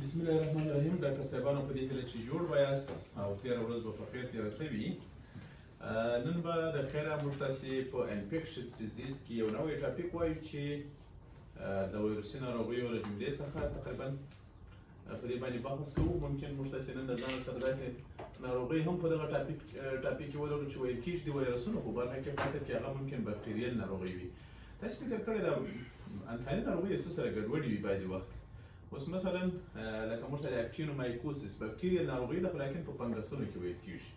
بسم الله الرحمن الرحیم. ډاکټر صاحبانو په دې هیله چې جوړ به یاست او تېره ورځ به په خیر تېره شوې. نن به د خیره موږ تاسې په انفیکشس ډیزیز کې یو نوی ټاپک وایو چې د ویروسي ناروغیو له جملې څخه تقریبا په دې باندې بحث کوو. ممکن موږ تاسې نن د ځان سره داسې ناروغۍ هم په دغه ټاپک کې ولرو چې ویل کېږي د ویروسونو په برخه کې خاصه کې هغه ممکن بکټریل ناروغۍ وي. تاسې فکر کړی د انتاني ناروغۍ څه سره ګډوډي وي بعضې وخت. اوس مثلا لکه موږ ته د اکټینومایکوسس بکټریل ناروغۍ ده، خو لیکن په فنګسونو کې ویل کېږي.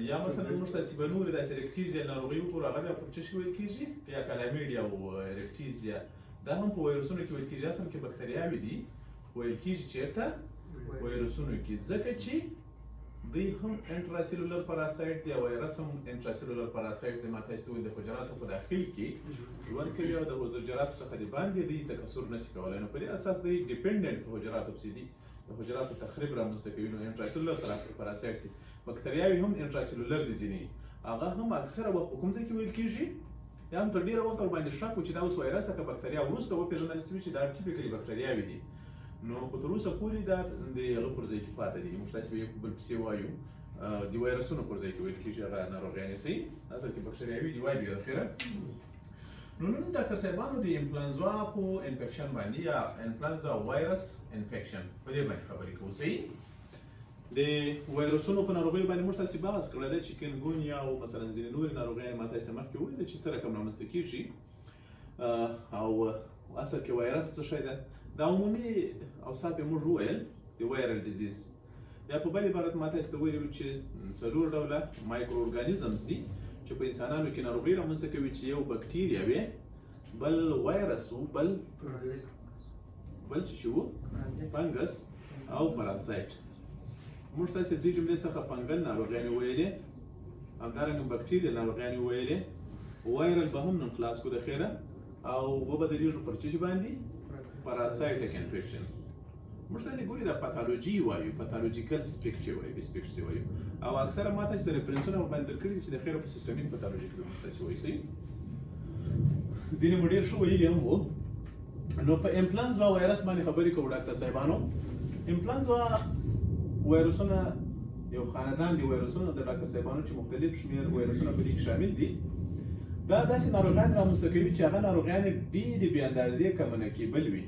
یا مثلا موږ تاسې به نورې داسې رکټیزیا ناروغۍ وګورو، هغه بیا په څه شي ویل کېږي؟ یا کلامیډیا او رکټیزیا، دا هم په ویروسونو کې ویل کېږي. اصل کې بکتریاوې دي، ویل کېږي چېرته؟ ویروسونو کې، ځکه چې دوی هم انټراسیلولر پاراسایټ دی او وایرس هم انټراسیلولر پاراسایټ دی. ما تاسو ته ویل د حجراتو په داخل کې ژوند کوي او د حجراتو څخه د باندې دی تکثر نشي کولی. نو په دې اساس دی ډیپنډنټ په حجراتو پسې دي، د حجراتو تخریب رامنځته کوي. نو انټراسیلولر پاراسایټ دی. بکتریاوې هم انټراسیلولر دي، ځینې هغه هم اکثره وخت په کوم ځای کې ویل کېږي؟ یا هم تر ډېره وخت ورباندې شک و چې دا اوس وایرس ده که بکتریا، وروسته وپېژندل شوي چې دا ټیپیکلي بکتریاوې دي. نو خو تر اوسه پورې دا د هغه پر ځای کې پاتې دي. موږ تاسې به یو بل پسې وایو د وایرسونو پر ځای کې ویل کېږي هغه ناروغیانې. صحیح؟ اصل کې بکتریاوې دي وایو اخره. نو نن ډاکټر صاحبانو د انفلونزا په انفیکشن باندې یا انفلونزا وایرس انفیکشن په دې باندې خبرې کوو. صحیح؟ د وایرسونو په ناروغیو باندې موږ تاسې بحث کړی دی. چیکنګونیا او مثلا ځینې نورې ناروغیانې ما تاسې مخکې وویلې چې څه رقم رامنځته کېږي. او اصل کې وایرس څه شی ده؟ دا عمومي اوصاف یې موږ وویل د وایرل ډیزیز. یا په بل عبارت ما تاسې ته ویلي چې 4 ډوله مایکرو ارګانیزمز دي چې په انسانانو کې ناروغۍ رامنځته کوي، چې یو بکټیریا وي، بل وایرس و، بل څه شي و؟ فنګس او پاراسایټ. موږ تاسې دې جملې څخه فنګل ناروغیانې ویلې، همدارنګه بکټیریل ناروغیانې ویلې، وایرل به هم نن خلاص کړو د خیره، او وبدلیږو پر څه شي باندې؟ پاراسایټک انفیکشن. موږ تاسې ګوري دا پاتالوجي وایو، پاتالوجیکل سپیکټ وایو، سپیکټس وایو. او اکثره ما تاسې د ریفرنسونه ورباندې درکړي دي چې د خیره په سیسټمیک پاتالوجي کې به موږ تاسې وایو. صحیح؟ ځینې مو ډېر ښه ویلي هم وو. نو په انفلونزا وایرس باندې خبرې کوو ډاکټر صاحبانو. انفلونزا وایرسونه یو خاندان دي وایرسونه د ډاکټر صاحبانو چې مختلف شمېر وایرسونه په دې کې شامل دي. دا داسې ناروغیان رامنځته کوي چې هغه ناروغیانې ډېرې بې اندازې کمونیکیبل وي.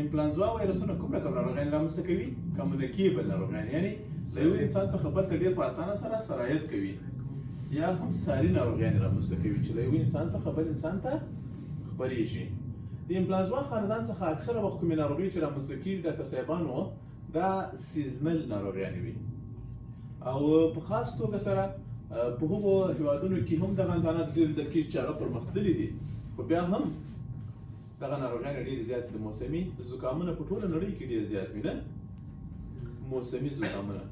انفلونزا وایرسونه کوم رقم ناروغیانې رامنځته کوي؟ کمونیکیبل ناروغیانې، یعنې د یو انسان څخه بل ته ډېر په اسانه سره سرایت کوي. یا هم ساري ناروغیانې رامنځته کوي چې له یو انسان څخه بل انسان ته خپرېږي. د انفلونزا خاندان څخه اکثره وخت کومې ناروغۍ چې رامنځته کېږي ډاکټر صاحبانو دا سیزنل ناروغیانې وي. او په خاص توګه سره په هغو هېوادونو کې هم دغه امکانات ډېر لیدل کېږي چې هغه پرمختللي دي، خو بیا هم دغه ناروغیانې ډېرې زیاتې دي. موسمي زکامونه په ټوله نړۍ کې ډېر زیات وي، نه؟ موسمي زکامونه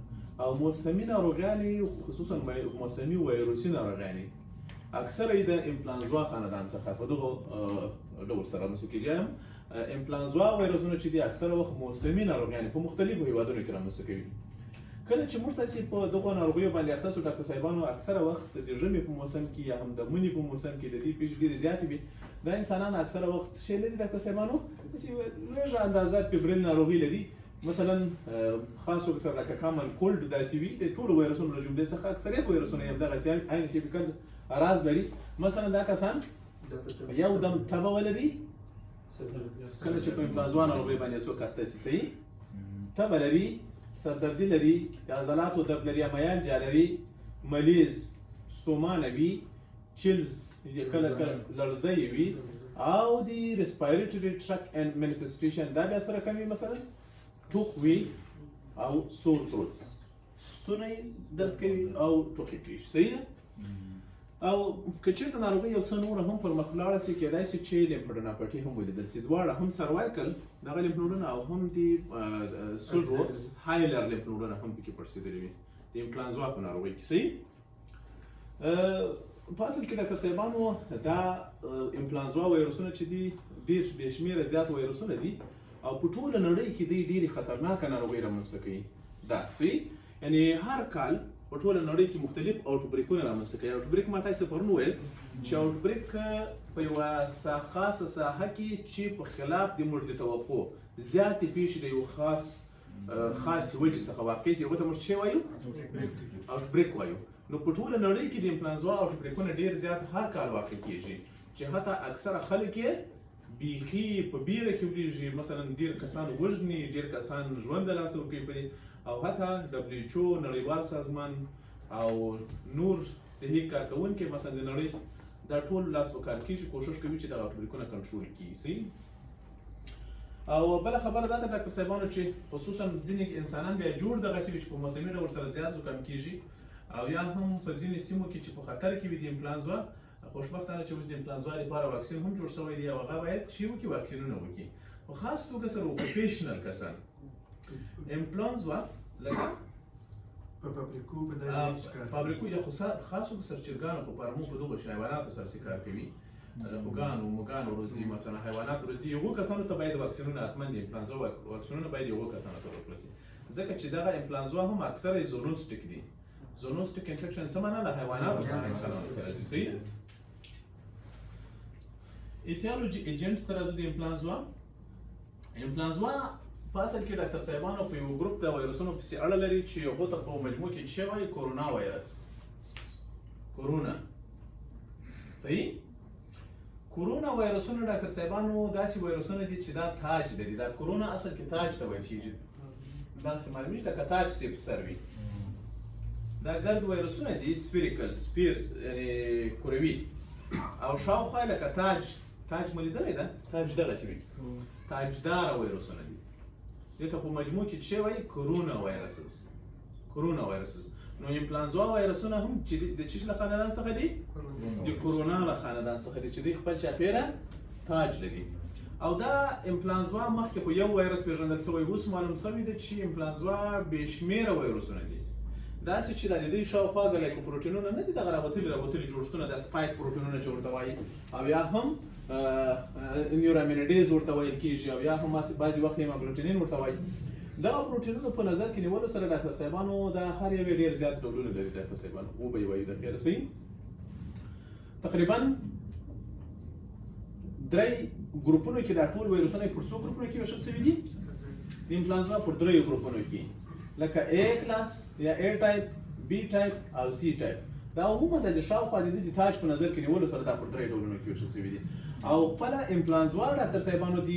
او موسمي ناروغیانې، خصوصا موسمي وایروسي ناروغیانې اکثره یې د انفلونزا خاندان څخه په دغو ډول سره رامنځته کېږي. انفلونزا وایرسونه چې دي اکثره وخت موسمي ناروغیانې په مختلفو هېوادونو کې رامنځته کوي. کله چې موږ تاسې په دغو ناروغیو باندې اخته شو ډاکټر صاحبانو، اکثره وخت د ژمي په موسم کې یا هم د مني په موسم کې د دې پېښې ډېرې زیاتې وي. دا انسانان اکثره وخت څه شی لري ډاکټر صاحبانو؟ داسې لږه اندازه فیبریل ناروغي لري. مثلا خاص توګه سره لکه کامن کولډ داسې وي. د ټولو وایرسونو له جملې څخه اکثریت وایرسونه یې همدغسې عین ټیپیکل اراز لري. مثلا دا کسان یو دم تبه ولري کله چې په انفلونزا ناروغۍ باندې څوک اخته شي. صحیح؟ تبه لري، سردردي لري، د عضلاتو درد لري، میالجیا لري، ملیز، ستومانه وي، چیلز کله کله لړزه وي، او د ریسپایریټري ټرک اینډ مینیفیسټیشن دا بیا سره کوي. مثلا ټوخ وي او سور تروت، ستونی درد کوي او ټوخی کوي. صحیح ده؟ او که چېرته ناروغۍ یو څه نوره هم پر مخ لاړه سي، کېدای سي چې لیمفوډناپټي هم ولیدل سي. دواړه، هم سروایکل دغه لیمفنوډونه او هم د سوډو هایلر لیمفنوډونه هم پکې پړسېدلي وي د انفلونزا په ناروغۍ کې. صحیح؟ په اصل کې ډاکټر صاحبانو دا انفلونزا وایرسونه چې دي ډېر بې شمېره زیات وایرسونه دي او په ټوله نړۍ کې دوی ډېرې خطرناکه ناروغۍ رامنځته کوي. دا صحیح؟ یعنې هر کال په ټوله نړۍ کې مختلف آوټبریکونه رامنځته کوي. آوټبریک ما تاسو پرون ویل چې آوټبریک په یوه خاصه ساحه کې چې په خلاف د موږ د توقع زیاتې پیښې د یو خاص وجې څخه واقع شي، هغه ته موږ څه وایو؟ آوټبریک وایو. نو په ټوله نړۍ کې د انفلانزا آوټبریکونه ډېر زیات هر کال واقع کیږي چې حتی اکثره خلک یې بیخي په بیره کې ولیږي. مثلا ډېر کسان وژني، ډېر کسان ژوند له لاسه ورکوي په دې، او حتی WHO نړیوال سازمان او نور صحي کارکوونکي مثلا د نړۍ دا ټول لاس په کار کېږي، کوشش کوي چې دغه آوټبریکونه کنټرول کړي. او بله خبره دا ده ډاکټر صاحبانو چې خصوصا ځینې انسانان بیا جوړ دغسې وي چې په موسمي ډول سره زیات زکام کېږي، او یا هم په ځینې سیمو کې چې په خطر کې وي د انفلانزا. خوشبختانه چې اوس د انفلانزا لپاره واکسین هم جوړ شوی دی، او هغه باید شی وکړي، واکسینونه وکړي. په خاص توګه سره اوکوپیشنل کسان انفلانزا لکه فابریکو یا خاصو سرچرګانو په فارمو په دغو حیواناتو سره کار کوي، لکه خوګانو موګانو روزي مثلا حیوانات روزي، هغو کسانو ته باید واکسینونه حتما د انفلانزا واکسینونه باید هغو کسانو ته ورکړل شي، ځکه چې دغه انفلانزا هم اکثره زونوسټیک دي. زونوسټیک انفیکشن څه معنا؟ له حیواناتو څخه انسانانو ته راځي. صحیح. ایتیالوجي ایجنټ ته راځو د انفلانزا. انفلانزا په اصل کې ډاکټر صاحبانو په یو ګروپ د وایرسونو پسې اړه لري چې هغو ته په مجموع کې څه وایي؟ کورونا وایرس. کورونا. صحیح. کورونا وایرسونه ډاکټر صاحبانو داسې وایرسونه دي چې دا تاج لري. دا کورونا اصل کې تاج ته ویل کېږي، داسې معلومیږي لکه تاج چې په سر وي. دا ګرد وایرسونه دي، سپیریکل سپیرز یعنې کروي، او شاوخوا لکه تاج مو لیدلی ده؟ تاج دغسې وي، تاجداره وایرسونه دي. دې ته په مجموع کې څه وایي؟ کورونا وایرسز. کورونا وایرسز. نو انفلانزا وایرسونه هم چې د څه له خاندان څخه دي؟ د کورونا له خاندان څخه دي، چې دوی خپل چاپېره تاج لري. او دا انفلانزا مخکې خو یو وایرس پېژندل شوی، اوس معلوم شوي ده چې انفلانزا بې شمېره وایرسونه دي. داسې چې د دوی شاوخوا ګلایکوپروټینونه نه دي، دغه راوتلي جوړښتونه، د سپایک پروټینونه چې ورته وایي، او یا هم نیورامینیډیز ورته ویل کېږي، او یا هم بعضې وخت هیماګلوټینین ورته وایي. دغه پروټینونو په نظر کې نیولو سره ډاکټر صاحبانو دا هر یو ډېر زیات ډولونه لري. ډاکټر صاحبانو وبه یې وایي د خیره. صحیح. تقریبا 3 ګروپونو کې دا ټول وایرسونه پر څو ګروپونو کې ویشل شوي دي؟ د انفلانزا پر 3 ګروپونو کې، لکه A کلاس یا A ټایپ، B ټایپ او C ټایپ. دا عموما د شاوخوا د دې تاج په نظر کې نیولو سره دا پر 3 ډولونو کې ویشل شوي دي. او خپله انفلانزا ډاکټر صاحبانو د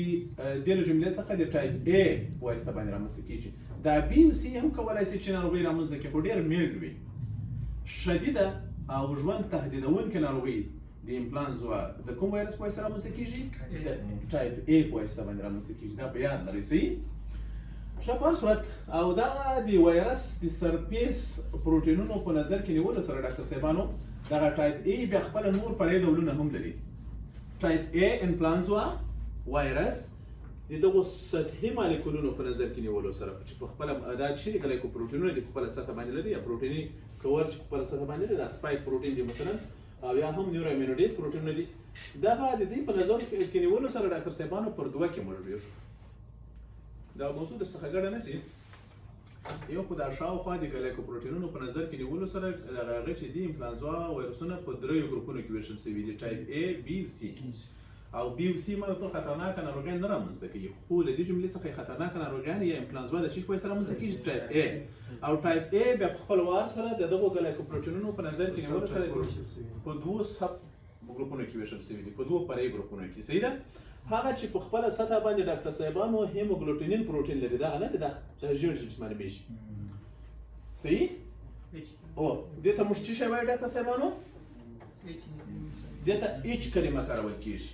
دې له جملې څخه د ټایپ A په واسطه باندې رامنځته کېږي. دا B او C هم کولی شي چې ناروغۍ رامنځته کړي، خو ډېر میلډ وي. شدیده او ژوند تهدیدونکې ناروغۍ د انفلانزا د کوم وایرس په واسطه رامنځته کېږي؟ د ټایپ A په واسطه باندې رامنځته کېږي. دا په یاد لرئ. صحیح. ښه په صورت. او دغه د وایرس د سرفیس پروټینونو په نظر کې نیولو سره ډاکټر صاحبانو دغه ټایپ A بیا خپله نور فرعي ډولونه هم لري. ټایپ A انفلانزا وایرس د دغو سطحي مالیکولونو په نظر کې نیولو سره چې په خپله دا چې ګلایکوپروټینونه د خپله سطحه باندې لري، یا پروټیني کور چې خپله سطحه باندې لري، دا سپایک پروټین دی مثلا، او یا هم نیورامینوډیز پروټینونه دي. دغه د دې په نظر کې نیولو سره ډاکټر صاحبانو پر 2 کې موږ ویشو. دا موضوع د څخه ګډه نه شي. یو خو دا شاوخوا د ګلایکوپروټینونو په نظر کې نیولو سره هغه چې دي انفلانزا وایرسونه په 3 ګروپونو کې ویشل شوي دي، ټایپ A، B او C. او B او C مراتب خطرناکه ناروغیان نه رامنځته کوي، خو له دې جملې څخه خطرناکه ناروغیان یا انفلانزا د څه په واسطه رامنځته کېږي؟ ټایپ A. او ټایپ A بیا په خپل وار سره د دغو ګلایکوپروټینونو په نظر کې نیولو سره په 2 سب ګروپونو کې ویشل شوي دي، په 2 فرعي ګروپونو کې. صحیح ده. هغه چې په خپله سطحه باندې ډاکټر صاحبانو هیموګلوټینین پروټین لري، دغه نه دی، دا ژیړ چې معلومیږي. صحیح. او دې ته موږ څه شی وایو ډاکټر صاحبانو؟ دې ته H کلمه کارول کېږي،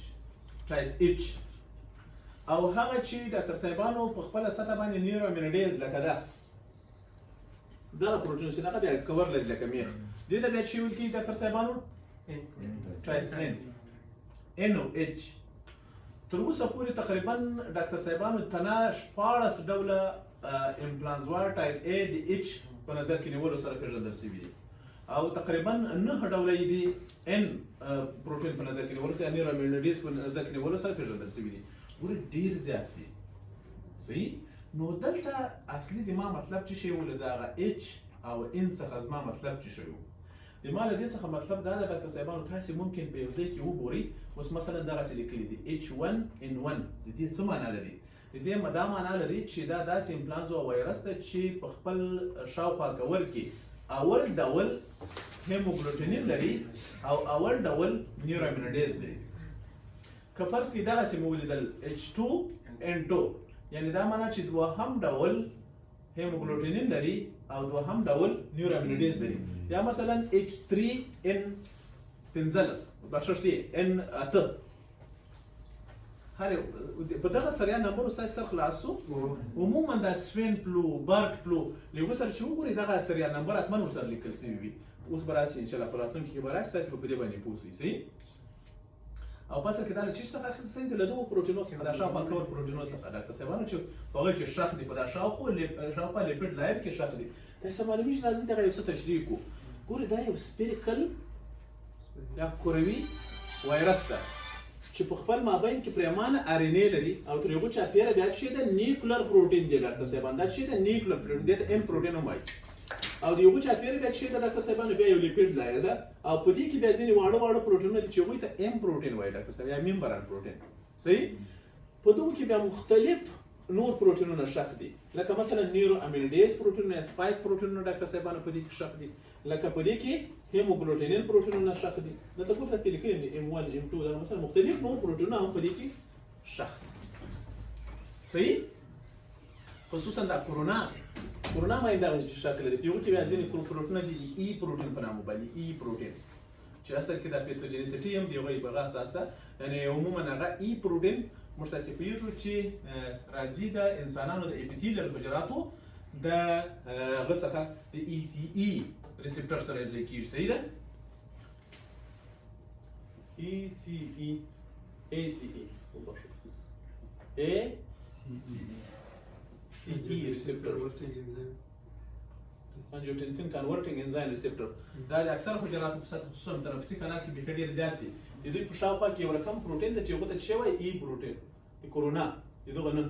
ټایپ H. او هغه چې ډاکټر صاحبانو په خپله سطحه باندې نیورامینیډیز لکه دغه پروټین چې دغه بیا کور لري لکه میخ، دې ته بیا څه ویل کېږي ډاکټر صاحبانو؟ ټایپ N او H. تر اوسه پورې تقریبا ډاکټر صاحبانو تنه 14 ډوله انفلانزا ټایپ A د H په نظر کې نیولو سره پېژندل شوي دي، او تقریبا 9 ډوله یې د N پروټین په نظر کې نیولو سره، نیورامینوډیز په نظر کې نیولو سره پېژندل شوي دي. ګورئ ډېر زیات دي. صحیح. نو دلته اصلي د ما مطلب څه شی و؟ له دغه H او ان څخه زما مطلب څه شی و د ما له دې څخه مطلب دا ده ډاکټر صاحبانو تاسې ممکن په یو ځای کې وګورئ اوس مثلا دغسې لیکلي دي H1N1 د دې څه معنا لري د دې دا معنا لري چې دا داسې انفلانزا وایرس ده چې په خپل شاوخوا کول کې اول ډول هیموګلوټینین لري او اول ډول نیورامینیډیز لري که فرض کړئ دغسې مو ولیدل H2N2 یعنی دا معنا چې دوهم ډول هیموګلوټینین لري او دوهم ډول نیورامینیډیز لري یا مثلا H3N15 بخښش دی N8 هر په دغه سریال نمبر ستاسو سر خلاصو عموما دا سوین فلو برګ فلو لږ سره چې وګورئ دغه سریال نمبر حتما ورسره لیکل شوی وي اوس به راسي ان شاء الله په راتلونکي کې به راسي تاسو به په دې باندې پوه شئ او پس کې دا له چیز څخه اخیستل شوي دي له دغو پروټینو څخه دا شاوخوا کور پروټینو څخه ډاکټر صاحبانو چې په هغوی کې شخ دي په دا شاوخوا لیپیډ لاین کې شخ دي تاسو معلومیږي چې راځي دغه یو څه تشریح کړو ګورئ دا یو سپیریکل یا کروي وایرس ده چې په خپل مابین کې پریمانه RNA لري او تر یوه چاپیره بیا چې د نیوکلر پروټین دی ډاکټر صاحبان دا چې د نیوکلر پروټین دی ته M پروټین هم وایي او د یوه چاپیره بیا چې د ډاکټر صاحبانو بیا یو لیپیډ لایر ده او په دې کې بیا ځینې واړه پروټینونه دي چې هغوی ته M پروټین وایي ډاکټر صاحب یا ممبران پروټین صحیح په دغو کې بیا مختلف نور پروټینونه شخ دي لکه مثلا نیورو امیلډیز پروټینونه سپایک پروټینونه ډاکټر صاحبانو په دې کې شخ دي لکه په دې کې هیموګلوټینین پروټینونه شخ دي دلته کومه کې لیکلي دي M1 M2 دا مثلا مختلف نور پروټینونه هم په دې کې شخ دي صحیح خصوصا دا کرونا باندې دا شکل لري یو کې بیا ځینې پروټینونه دي ای پروټین په نامه باندې ای پروټین چې اصل کې دا پیتوجینیسټي هم دی هغوی په هغه اساسه یعنی عموما هغه ای پروټین موږ تاسې پوهېږو چې راځي د انسانانو د اپیتیلیل حجراتو د هغه څخه د ECE ریسپټر سره یوځای کېږي صحیح ده ECE ACE ACE ریسپټر انجیوټنسین کنورټینګ انزایم ریسپټر دا د اکثره حجراتو په سطح خصوصا تنفسي کانال کې بیخي ډېر زیات دي د دوی په شاوخوا کې یو رقم پروټین دی چې هغه ته څه وایي ای پروټین د کورونا د دغه نوم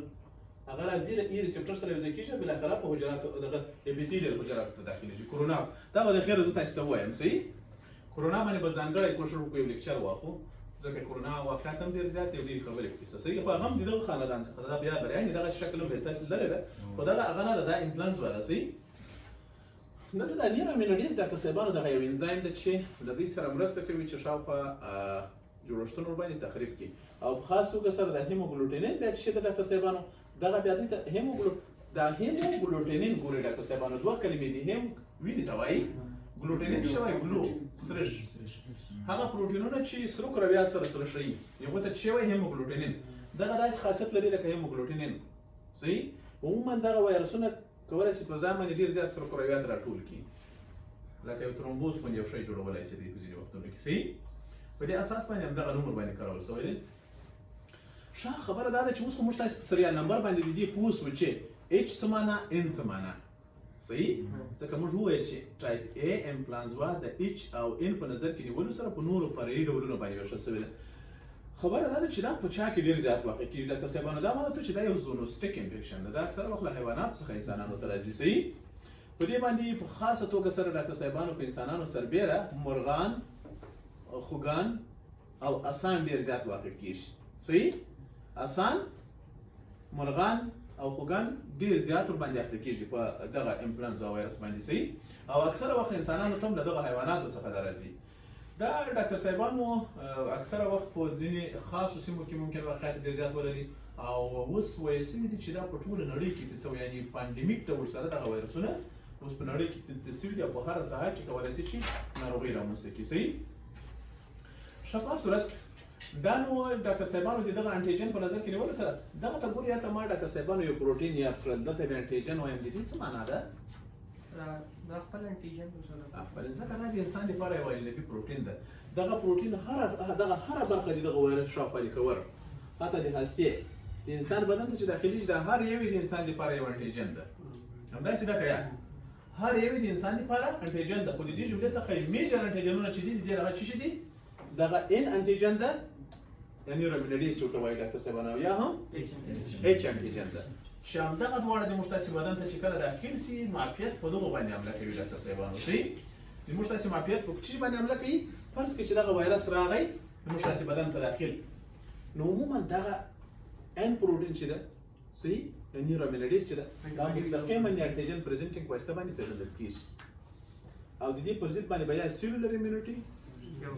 هغه راځي له ای ریسپټر سره یوځای کېږي بالاخره په حجراتو دغه اپیتیلیل حجراتو ته داخلېږي کورونا دا به د خیر زه تاسو ته ووایم صحیح کورونا باندې به ځانګړی کوشش وکړو یو لیکچر واخلو ځکه کورونا واقعیت هم ډېر زیات دی ډېرې خبرې پکې شته صحیح خو هغه هم د دغه خاندان څخه دا بیا بریان دغه شکل هم تاسو لري ده خو دغه هغه نه ده دا انفلانزا ده صحیح دلته دا نیورامینیډیز ډاکټر صاحبانو دغه یو انزایم ده چې له دوی سره مرسته کوي چې شاوخوا جوړښتونه ورباندې تخریب کړي او په خاص توګه سره د هیموګلوټینین بیا چې د ډاکټر صاحبانو دغه بیا دې ته هیموګلوټینین ګوري ډاکټر صاحبانو دوه کلمې دي هم وینې ته وایي ګلوټینین څه وایي ګلو سرش هغه پروټینونه چې سرو کرویات سره سره شي یو ته چې وایي هیموګلوټینین دغه داسې خاصیت لري لکه هیموګلوټینین صحیح عموما دغه وایرسونه کولی شي په ځان باندې ډېر زیات سرو کرویات راټول کړي لکه یو ترومبوز باندې یو شی جوړولی شي دی په ځینې وختونو کې صحیح په دې اساس باندې همدغه نوم ورباندې کارول شوی دی ښه خبره دا ده چې اوس خو موږ تاسې په سریال نمبر باندې د دې پوه شو چې H څه معنا N څه معنا صحیح ځکه موږ وویل چې ټایپ A انفلانزا د H او N په نظر کې نیولو سره په نورو فرعي ډولونو باندې ویشل شوې ده خبره دا ده چې دا په چا کې ډېر زیات واقع کېږي ډاکټر صاحبانو دا معنا ته چې دا یو زونوسټیک انفیکشن ده دا اکثره وخت له حیواناتو څخه انسانانو ته راځي صحیح په دې باندې په خاصه توګه سره ډاکټر صاحبانو په انسانانو سربیره مرغان خوګان او اسان ډېر زیات واقع کېږي صحیح اسان مرغان او خوګان ډېر زیات ورباندې اخته کېږي په دغه انفلانزا وایرس باندې صحیح او اکثره وخت انسانانو ته هم له دغه حیواناتو څخه دا راځي دا ډاکټر صاحبانو اکثره وخت په ځینې خاصو سیمو کې ممکن واقعیت ډېر زیات ولري او اوس ویل شوي دي چې دا په ټوله نړۍ کې تېر شوی یعنې پانډمیک ډول سره دغه وایرسونه اوس په نړۍ کې تېر شوي دي او په هره ساحه کې کولی شي چې ناروغۍ رامنځته کړي صحیح ښه په صورت دا نو ډاکټر صاحبانو د دغه انټیجن په نظر کې نیولو سره دغه ته ګورې هلته ما ډاکټر صاحبانو یو پروټین یاد کړل دلته مې انټیجن وایم د دې څه معنا ده دا خپل انټیجن خپل ځکه دا د انسان لپاره یو اجنبي پروټین ده دغه پروټین هره برخه د دغه وایرس شاوخوا لیکور حتی د هستې د انسان بدن ته چې داخلي دا هر یو د انسان لپاره یو انټیجن ده همداسې ده که یا هر یو د انسان لپاره انټیجن ده خو د دې جملې څخه میجر انټیجنونه چې دي د دې هغه څه شي دي دغه N انټیجن ده یا نیورامینیډیز چې ورته وایي ډاکټر صاحبانو یا هم H انټیجن ده چې همدغه دواړه د موږ تاسې بدن ته چې کله داخل سي معافیت په دغو باندې حمله کوي ډاکټر صاحبانو صحیح د موږ تاسې معافیت په چی باندې حمله کوي فرض کړئ چې دغه وایرس راغی د موږ تاسې بدن ته داخل نو عموما دغه ان پروټین چې ده صحیح نیورامینیډیز چې ده دا مستقیما د انټیجن پریزنټینګ په واسطه باندې پیژندل کیږي او د دې پر ضد باندې بیا سیلولر ایمیونټي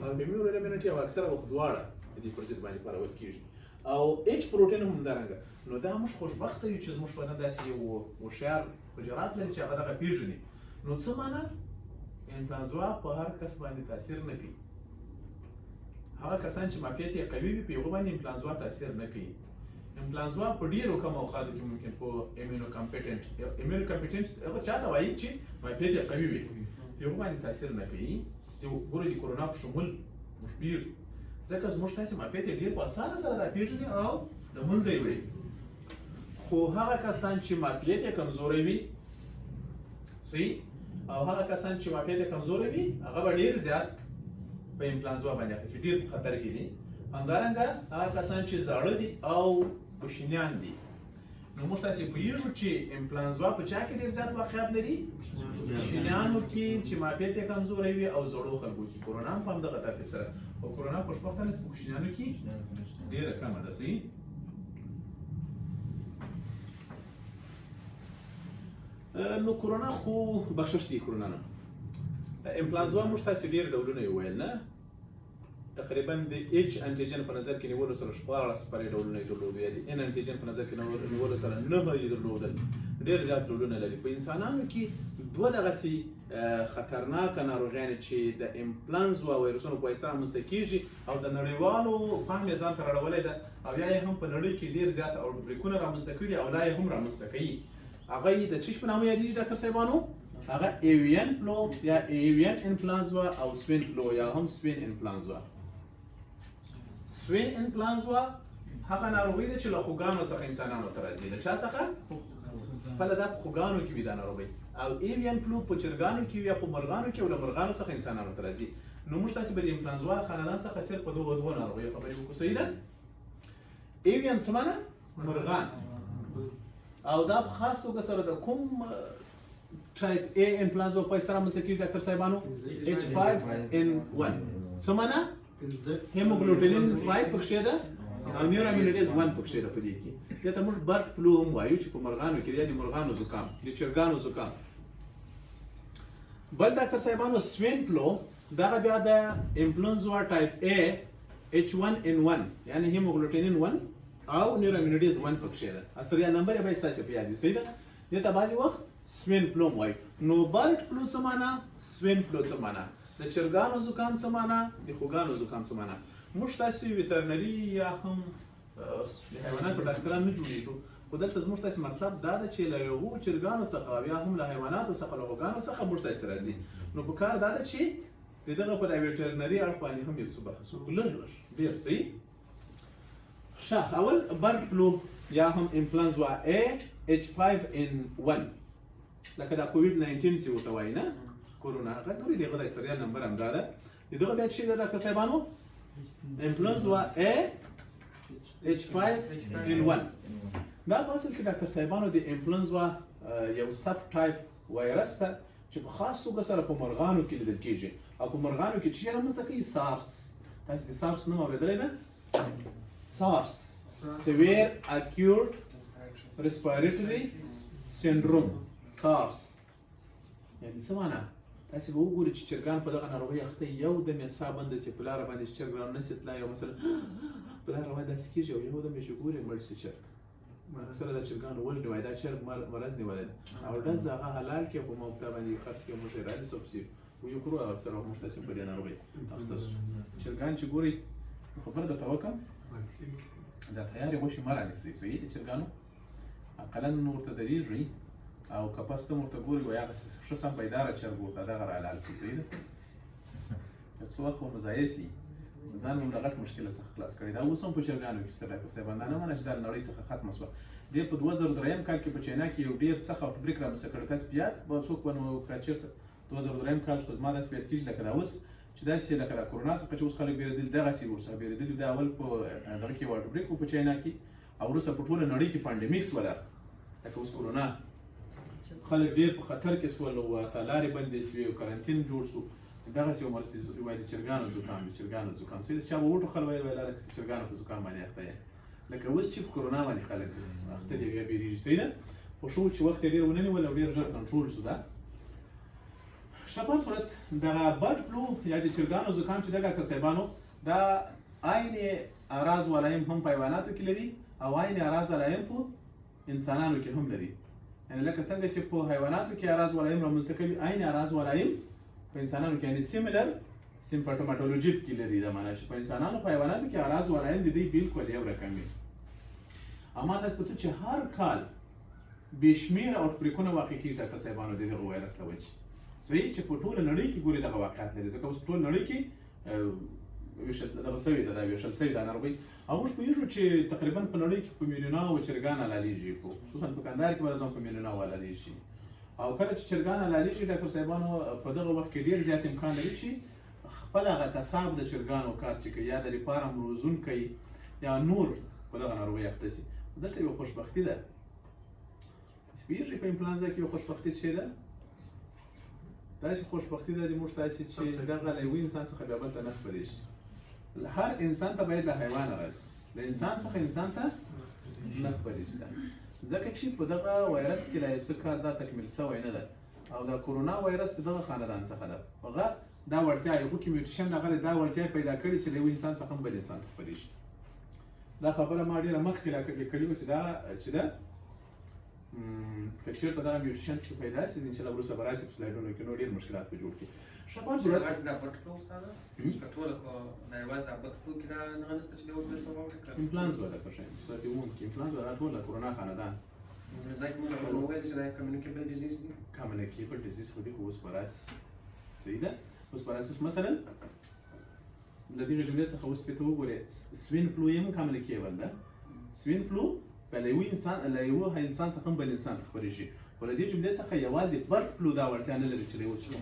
او ایمیونر ایمیونټي او اکثره وخت دواړه د دې پر ضد باندې کارول کیږي او ایچ پروټین هم همدارنګه نو دا موږ خوشبخته یو چې زموږ بدن داسې یو هوښیار حجرات لري چې هغه دغه پیژني نو څه معنا انفلانزا په هر کس باندې تاثیر نه کوي هغه کسان چې معافیت یې قوي وي په هغو باندې انفلانزا تاثیر نه کوي انفلانزا په ډېرو کم اوقاتو کې ممکن په ایمیونو کمپیټنټ هغه چاته وایي چې معافیت یې قوي وي هغو باندې تاثیر نه کوي ګورو د کورونا په شمول موږ پیژنو ځکه زموږ تاسې معافیت یې ډېر په اسانه سره دا پیژني او له منځه یې وړي خو هغه کسان چې معافیت یې کمزوری وي صحیح او هغه کسان چې معافیت یې کمزوری وي هغه به ډېر زیات په انفلانزا باندې اخته ډېر په خطر کې دي همدارنګه هغه کسان چې زاړه دي او کوچنیان دي نو موږ تاسې پوهېږو چې انفلانزا په چا کې ډېر زیات واقعیت لري کوچنیانو کې چې معافیت یې کمزوری وي او زړو خلکو کې کورونا هم په همدغه ترتیب سره او کورونا خوشبختانه په کوچنیانو کې ډېره کمه ده صحیح نو کورونا خو بخشش دی کورونا نه انفلانزا موږ تاسې ډېر ډولونه یې وویل نه تقریبا د ایچ انټیجن په نظر کې نیولو سره 14 پرې ډولونه یې درلودل یا د ان انټیجن په نظر کې نیولو سره 9 یې درلودل ډېر زیات ډولونه لري په انسانانو کې دوه دغسې خطرناکه ناروغیانې چې د انفلانزا وایرسونو په واسطه رامنځته کېږي او د نړیوالو پام یې ځان ته راړولی ده او یا یې هم په نړۍ کې ډېر زیات اوټبریکونه رامنځته کړي او لا یې هم رامنځته کوي هغه یې د څه په نامه یادېږي ډاکټر صاحبانو هغه ایویان فلو یا ایویان انفلانزا او سوین فلو یا هم سوین انفلانزا سوین انفلانزا هغه ناروغي ده چې له خوګانو څخه انسانانو ته راځي له چا څخه خپله دا په خوګانو کې وي دا ناروغي او ایویان فلو په چرګانو کې یا په مرغانو کې او له مرغانو څخه انسانانو ته راځي نو موږ تاسې به د انفلانزا خاندان څخه صرف په دغو دوو ناروغیو خبرې وکړو صحیح ده ایویان څه معنی مرغان او دا په خاص توګه سره د کوم ټایپ A انفلانزا په واسطه رامنځته کېږي ډاکټر صاحبانو H5N1 څه معنی هیموګلوبین 5 پکښې ده او نیورامینیډیز 1 پکښې ده په دې کې دې ته موږ برډ فلو هم وایو چې په مرغانو کې د مرغانو زکام د چرګانو زکام بل ډاکټر صاحبانو سوین فلو دغه بیا د انفلونزا ټایپ A H1N1 یعنی هیموګلوبین 1 او نیورامینیډیز 1 پکښې ده اصل یا نمبر یې به ستاسې په یاد وي صحیح ده دې ته بعضې وخت سوین فلو وایو نو برډ فلو څه معنا سوین فلو څه معنا د چرګانو زکام څه معنا د خوګانو زکام څه معنا موږ تاسې ویټرنري یا هم د حیواناتو ډاکټران نه جوړېږو خو دلته زموږ تاسې مطلب دا ده چې له یوو چرګانو څخه او یا هم له حیواناتو څخه له خوګانو څخه موږ تاسې ته راځي نو په کار دا ده چې د دغه په د ویټرنري اړخ باندې هم یو څه بحث وکړو لږ ډېر صحیح ښه اول برډ فلو یا هم انفلانزا A H5N1 لکه دا کوویډ 19 چې ورته وایي نه کورونا هغه ګورې دغه د سریال نمبر همدا ده د دغه بیا چې ده ډاکټر صاحبانو انفلونزا A H5N1 دا په اصل کې ډاکټر صاحبانو د انفلونزا یو سب ټایپ وایرس ده چې په خاص توګه سره په مرغانو کې لیدل کېږي او په مرغانو کې چې رامنځته کوي سارس تاسې د سارس نوم اورېدلی ده SARS Severe Acute Respiratory Syndrome SARS یعنې څه معنا تاسې به وګورئ چې چرګان په دغه ناروغۍ اخته یو دم یې ساه بنده سي په لاره باندې چې چرګ رانسي تلای او مثلا په لاره باندې داسې کېږي او یو دم یې چې ګورئ مړ سي چرګ مثلا دا چرګانو وژني وایي دا چرګ مرض نیولی ده او ډز هغه حلال کړي خو موږ ته باندې خرڅ کړي موږ یې رانیسو پسې ویې خورو او اکثره وخت موږ تاسې په دې ناروغۍ اخته سو چرګان چې ګورئ خبره درته وکړم دا تیارې غوښې مه رانیسئ صحیح د چرګانو اقلا ورته درېږئ او که پس ته ورته ګورئ وایي هغه ښه سم بیداره چرګ ورته دغه رالال کړي صحیح ده که څه وخت به مضایع سي ځان مو له غټ مشکله څخه خلاص کړی دا اوس هم په چرګانو کې شته ډاکټر صاحبان دا نه منه چې دا له نړۍ څخه ختمه شوه دې په 2003 کال کې په چاینا کې یو ډېر سخت آوټبریک رامنځته کړی تاسې په یاد به څوک به نو که چېرته 2003 کال خو زما داسې په یاد کېږي لکه دا اوس چې داسې لکه د کورونا څخه چې اوس خلک بیرېدلي دغسې ورڅخه بیرېدلي دا اول په دغه کې یو آوټبریک و په چاینا کې او وروسته په ټوله نړۍ کې پانډمیک شوله لکه اوس کورونا خلک ډېر په خطر کې سول او لارې بندې شوې او کرنټین جوړ شو دغسې یو مرض وایي د چرګانو زکام د چرګانو زکام سیده چا به وټوخل ویل ویل چې چرګانو په زکام باندې اخته یې لکه اوس چې په کورونا باندې خلک اخته دي بیا بیریږي صحیح ده خو شو چې وخت یې ډېر ونه نیول او ډېر ژر کنټرول شو ده ښه په صورت دغه بډ فلو یا د چرګانو زکام چې ده ډاکټر صاحبانو دا عین اعراض ولایم هم په حیواناتو کې لري او عین اعراض ولایم په انسانانو کې هم لري یعنی لکه څنګه چې په حیواناتو کې اعراض ولایم رامنځته کوي عین اعراض ولایم په انسانانو کې یعنی سیملر سیمپټوماتولوژي کې لري دا معنی چې په انسانانو په حیواناتو کې اعراض ولایم د دې بالکل یو رقم وي اما تاسو ته چې هر کال بشمیر اوټبریکونه واقع کیږي ډاکټر صاحبانو د دغه وایرس له وجې صحیح چې په ټوله نړۍ کې ګوري دغه واقعیت لري ځکه اوس په ټوله نړۍ کې دغه سوي ده دا ویشل سوي ده ناروغي او موږ پوهېږو چې تقریبا په نړۍ کې په میلیونه چرګان حلالېږي خصوصا په کندهار کې به راځم په میلیونه حلالېږي او کله چې چرګان حلالېږي ډاکټر صاحبانو په دغه وخت کې ډېر زیات امکان لري چې خپل هغه کساب د چرګانو کار چې کوي یا د فارم روزونکی یا نور په دغه ناروغۍ اخته شي دلته یوه خوشبختي ده تاسو پوهېږئ په انفلانزا کې یوه خوشبختي څه ده داسې خوشبختي ده موږ تاسې چې دغه له یوه انسان څخه بیا بل ته نه خپرې شي هر انسان ته باید له حیوانه راسي له انسان څخه انسان ته نه خپرې شي ځکه چې په دغه وایرس کې لا یو څه کار دا تکمیل شوی نه ده او دا کورونا وایرس د دغه خاندان څخه ده هغه دا وړتیا یو کې میوټیشن هغه دا وړتیا پیدا کړې چې له یو انسان څخه هم بل انسان ته خپرې شي دا خبره ما ډېره مخکې راکړې وه چې دا که چېرته دغه میوټیشن پیدا شي انشاءالله وروسته به راشي په سلایډونو کې نو ډېر مشکلات به جوړ کړي ښه په صورت یوازې دا بټ فلو استاده که ټوله دا یوازې دا بټ فلو کې دا دغه نشته چې د وبې سبب وکړي انفلانزا ده په شان صورت عموم کې انفلانزا دا ټوله کورونا خاندان ځکه موږ وویل چې دا کمیونیکیبل ډیزیز دی کمیونیکیبل ډیزیز خو دې خو اوس به راشي صحیح ده اوس به راشي مثلا له دغې جملې څخه اوس پې ته وګورې سوین فلو یې هم کمیونیکیبل ده سوین فلو په له یوه انسان څخه هم بل انسان ته خپرېږي خو له دې جملې څخه یوازې بډ فلو دا وړتیا نه لري چې له یوه څخه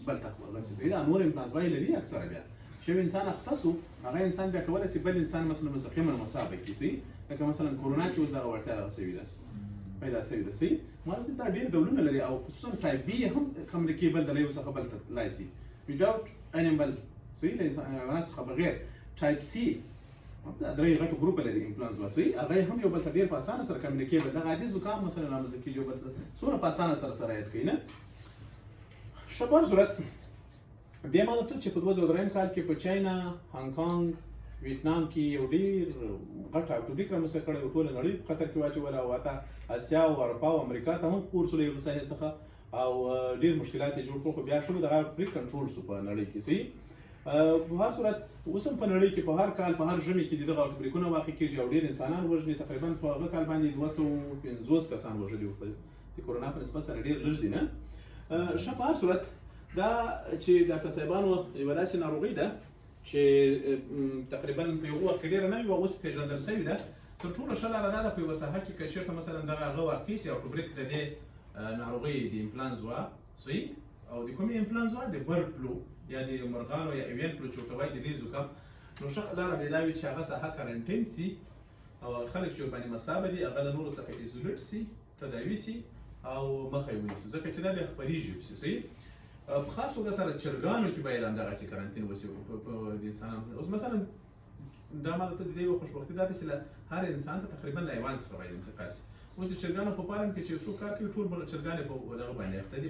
بل ته خپرېږي صحیح ده نور انفلانزا یې لري اکثره بیا چې یو انسان اخته شو هغه انسان بیا کولی شي بل انسان مثلا مستقیما مصابه کړي صحیح لکه مثلا کورونا کې اوس دغه وړتیا دغه شوې ده پیدا شوې ده صحیح ما دا ډېر ډولونه لري او خصوصا ټایپ بي هم کمیونیکیبل د له یو څخه بل ته تللی شي ویداوټ انیمل صحیح له حیوانات څخه بغیر ټایپ سي دا درې غټو ګروپ لري انفلانزا صحیح هغه هم یو بل ته ډېر په اسانه سره کمیونیکیبل دغه عادي زکام مثلا رامنځته کېږي یو بل ته څومره په اسانه سره سرایت کوي نه ښه په صورت دې ما ته چې په 2003 کال کې په چاینا هانګ کانګ ویتنام کې یو ډېر غټ اپټوډیک رامنځته کړی و ټوله نړۍ په خطر کې واچوله او حتی اسیا او اروپا او امریکا ته هم خپور شول یو ساحې څخه او ډېر مشکلات یې جوړ کړل خو بیا شروع دغه پرې کنټرول شو په نړۍ کې صحیح په هر صورت اوس هم په نړۍ کې په هر کال په هر ژمي کې دغه اپټوډیکونه واقع کېږي او ډېر انسانان وژني تقریبا په هغه کال باندې 250 کسان وژلي وو د کورونا په نسبت سره ډېر لږ دي نه ښه په هر صورت دا چې ډاکټر صاحبانو یوه داسې ناروغي ده چې تقریبا په یو وخت کې ډېره نه وي او اوس پېژندل شوې ده تر ټولو ښه لاره دا ده په یوه ساحه کې که چېرته مثلا دغه هغه واقع شي اپټوډیک د دې ناروغۍ د انفلانزا صحیح او د کومې انفلانزا د برډ فلو یا د مرغانو یا ایوین فلو چې ورته وایي د دې زکام نو ښه لاره به دا وي چې هغه ساحه کارنټین سي او خلک چې ورباندې مصابه دي هغه له نورو څخه ایزولیټ سي تداوي سي او مخه یې ونیسو ځکه چې دا بیا خپرېږي صحیح په خاص توګه سره چرګانو کې باید همدغسې کارنټین وسي په د انسانانو اوس مثلا دا ما ته د دې یوه خوشبختي دا ده چې له هر انسان ته تقریبا له حیوان څخه باید انتقال شي اوس د چرګانو په فارم کې چې څوک کار کوي ټول چرګان یې په دغه باندې اخته دي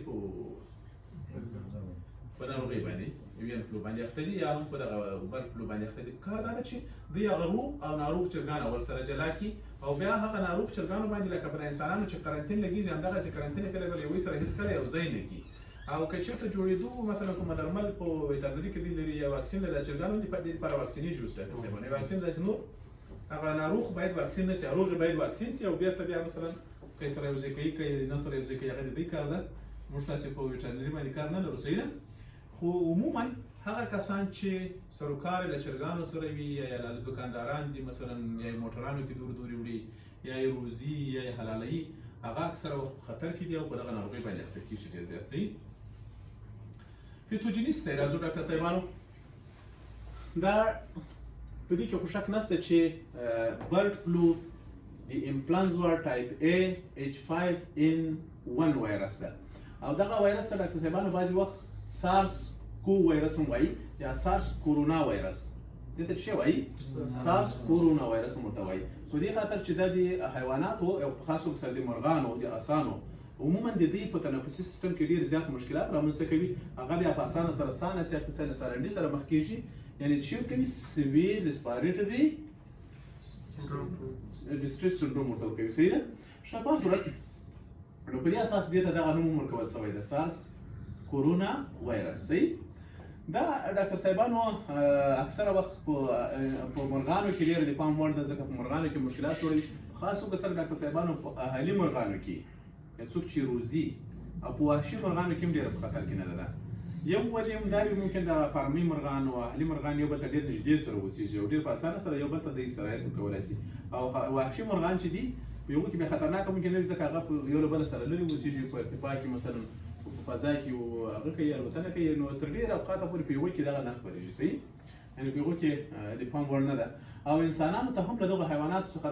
په ناروغۍ باندې ایوین فلو باندې اخته دي یا هم په دغه برډ فلو باندې اخته دي کار دا ده چې دوی هغه روغ او ناروغ چرګان اول سره جلا کړي او بیا هغه ناروغ چرګانو باندې لکه په انسانانو چې قرنطین لګېږي همدغسې قرنطین یې کله بل یوې سره هېڅ کله یو ځای نه کړي او که چېرته جوړېدو مثلا کومه درمل په ویټرنري کې دوی لري یا واکسین لري د چرګانو د دې لپاره واکسینېږي اوس ډاکټر صاحبانو واکسین داسې نور هغه ناروغ باید واکسین نه شي روغ باید واکسین شي او بېرته بیا مثلا که یې سره یو ځای کوي که یې نه سره یو ځای کوي هغه د دوی کار ده موږ تاسې په ویټرنري باندې کار نه لرو صحیح ده خو عموما هغه کسان چې سروکار له چرګانو سره وي یا دکانداران دي مثلا یا موټرانو کې دور دورې وړي یا یې روزي یا یې حلالوي هغه اکثره وخت په خطر کې دي او په دغه ناروغۍ باندې اخته کېږي ډېر زیات صحیح پیتوجینیس دی راځو ډاکټر صاحبانو دا په دې کې خو شک نشته چې برډ فلو د انفلونزا ټایپ A H5N1 وایرس ده او دغه وایرس ته ډاکټر صاحبانو بعضې وخت سارس کو وایرس هم وایي یا سارس کورونا وایرس دې ته څه وایي سارس کورونا وایرس هم ورته وایي په دې خاطر چې دا د حیواناتو او په خاص توګه د مرغانو د اسانو عموما د دې په تنفسي سیستم کې ډېر زیات مشکلات رامنځته کوي هغه بیا په اسانه سره سانس یا سارندي سره مخ کېږي یعنې چې کوي سیویر ریسپیریټري ډسټریس سنډروم ورته ورکوي صحیح ده ښه په صورت نو په دې اساس دې ته دغه نوم هم ورکول شوی ده سارس کورونا وایرس صحیح دا ډاکټر صاحبانو اکثره وخت په مرغانو کې ډېر د پام وړ ده ځکه په مرغانو کې مشکلات جوړوي خاص توګه سره ډاکټر صاحبانو په اهلي مرغانو کې څوک چې روزي او په وحشي مرغانو کې هم ډېره په خطر کې نه ده یو وجه هم دا وي ممکن د فارمي مرغان او اهلي مرغان یو بل ته ډېر نږدې سره اوسېږي او ډېر په اسانه سره یو بل ته د سرایت ورکولی شي او وحشي مرغان چې دي په یو کې بیا خطرناکه ممکن نه وي ځکه هغه په یو له بله سره لرې اوسېږي په ارتفاع کې مثلا په فضا کې هغه کوي الوتنه کوي نو تر ډېره اوقاته پورې په یوه کې دغه نه خپرېږي صحیح یعنې په یوه کې د پام وړ نه ده او انسانانو ته هم له دغه حیواناتو څخه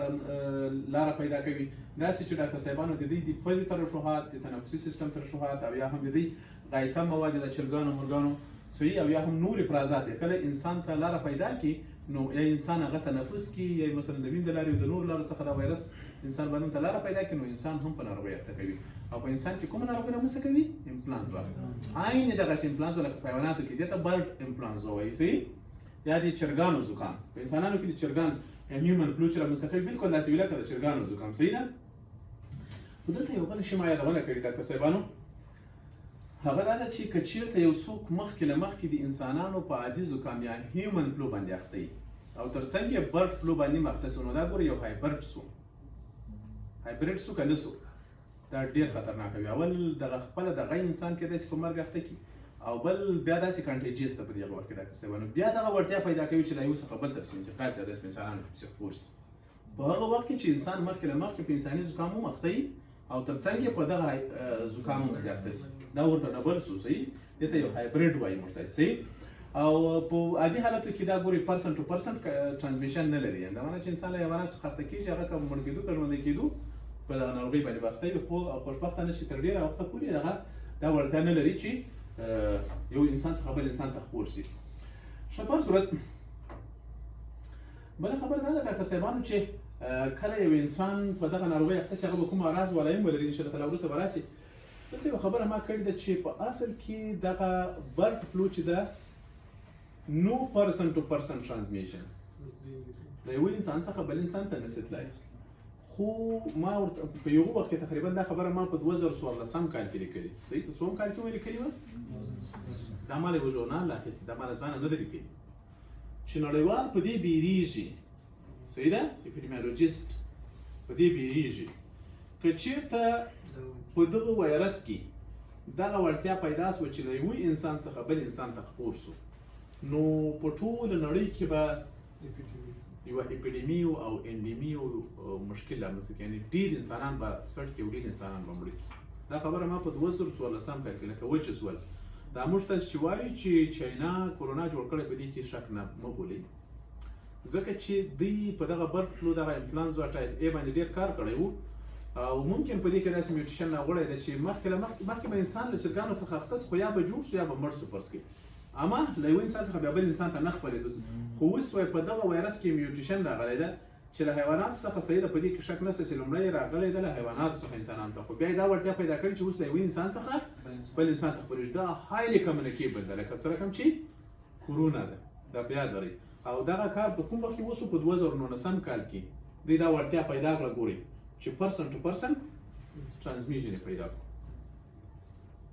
لاره پیدا کوي داسې چې ډاکټر صاحبانو د دوی د پزې ترشحات د تنفسي سیستم ترشحات او یا هم د دوی غایطه مواد د چرګانو مرغانو صحیح او یا هم نور افرازات کله انسان ته لاره پیدا کړي نو یا انسان هغه تنفس کړي یا مثلا د وینې د لارې او د نورو لارو څخه دا وایرس انسان بدن ته لاره پیدا کړي نو انسان هم په ناروغۍ اخته کوي او په انسان کې کومه ناروغي رامنځته کوي انفلونزا عین دغسې انفلونزا لکه په حیواناتو کې دې ته برډ انفلونزا وایي صحیح یا د چرګانو زکام په انسانانو کې د چرګان یا هیومن فلو چې رامنځته کوي بالکل داسې وي لکه د چرګانو زکام صحیح ده خو دلته یو بله شی ما یادونه کوي ډاکټر صاحبانو هغه دا ده چې که چېرته یو څوک مخکې له مخکې د انسانانو په عادي زکام یا هیومن فلو باندې اخته وي او تر څنګ یې برډ فلو باندې مخته سو نو دا ګوره یو هایبریډ سو که نه سو دا ډېر خطرناکه وي اول دغه خپله دغه انسان کې داسې په مرګ اخته کړي او بل بیا داسې کانټیجیس ته په دې هغه وخت کې ډاکټر صاحبانو بیا دغه وړتیا پیدا کوي چې له یو څخه بل ته پسې انتقال شي داسې په انسانانو کې پسې خپور شي په هغه وخت کې چې انسان مخکې له مخکې په انساني زکام هم اخته وي او تر څنګ یې په دغه زکام هم پسې اخته شي دا ورته ډبل سو صحیح دې ته یو هایبریډ وایي موږ ته صحیح او په عادي حالتو کې دا ګوري پرسنټ ټو پرسنټ ټرانسمیشن نه لري دا معنی چې انسان له حیواناتو څخه اخته کېږي هغه که مړ کېدو که ژوندی کېدو په دغه ناروغۍ باندې به اخته وي خو خوشبختانه چې تر ډېره وخته پورې دغه دا وړتیا نه لري چې یو انسان څخه بل انسان ته خپور شي ښه په صورت بله خبره دا ده ډاکټر صاحبانو چې کله یو انسان په دغه ناروغۍ اخته شي هغه به کوم اعراض ولایم ولري انشاءالله تعالی وروسته به راسي دلته یوه خبره ما کړې ده چې په اصل کې دغه برډ فلو چې ده نو پرسن ټو پرسن ټرانسمیشن له یو انسان څخه بل انسان ته نشي تللی خو ما په یو وخت کې تقریبا دا خبره ما په 2014 کال کې لیکلې صحیح په څوم کال کې مې لیکلې وه دا ما له یوه ژورنال اخیستې دا ما له ځانه نه ده لیکلې چې نړیوال په دې بیریږي صحیح ده اپیډیمیولوژیسټ په دې بیریږي که چېرته په دغه وایرس کې دغه وړتیا پیدا شوه چې له یوه انسان څخه بل انسان ته خپور شو نو په ټوله نړۍ کې به یوه اپیډیمي او انډیمي مشکل رامنځته کوي یعنې ډېر انسانان به سړ کړي او ډېر انسانان به مړه کړي دا خبره ما په 2014 کال کې لکه وچه سول دا موږ ته چې وایي چې چاینا کورونا جوړ کړی په دې کې شک نه مه بولئ ځکه چې دوی په دغه برډ فلو دغه انفلونزا ټایپ A باندې ډېر کار کړی و او ممکن په دې کې داسې میوټیشن راغلی ده چې مخکې به انسان له چرګانو څخه اخته شي خو یا به جوړ شو یا به مړ شو فرض کړئ اما له یو انسان څخه بیا بل انسان ته نه خپرېدو خو اوس وایي په دغه وایرس کې میوټیشن راغلی ده چې له حیواناتو څخه صحیح ده په دې کې شک نشته چې لومړی راغلی ده له حیواناتو څخه انسانانو ته خو بیا یې دا وړتیا پیدا کړې چې اوس له یوه انسان څخه بل انسان ته خپرېږي دا هایلی کمیونیکیبل ده لکه څه رقم چې کورونا ده دا بیا لري او دغه کار په کوم وخت کې وشو په 2019 کال کې دوی دا وړتیا پیدا کړه ګوري چې پرسن ټو پرسن ټرانسمیشن یې پیدا کړو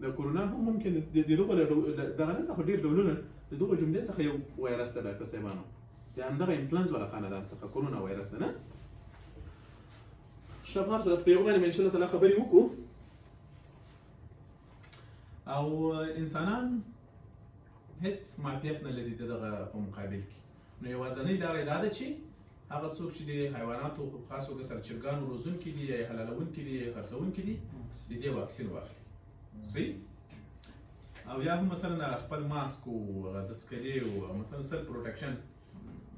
د کورونا هم ممکن د دغه دغه نه خو ډېر ډولونه د دغه جملې څخه یو وایرس ده ډاکټر صاحبانو د همدغه انفلونزا له خاندان څخه کورونا وایرس ده نه ښه په هر صورت په یو باندې انشاءالله تعالی خبرې وکړو او انسانان هیڅ معافیت نه لري د دغه په مقابل کې نو یوازینۍ لاره یې دا ده چې هغه څوک چې د حیواناتو خاص توګه سره چرګانو روزونکي دي یا حلالونکي دي یا خرڅونکي دي د دې واکسین واخلي صحیح او یا هم مثلا خپل ماسک او د سکلې او مثلا سیلف پروټیکشن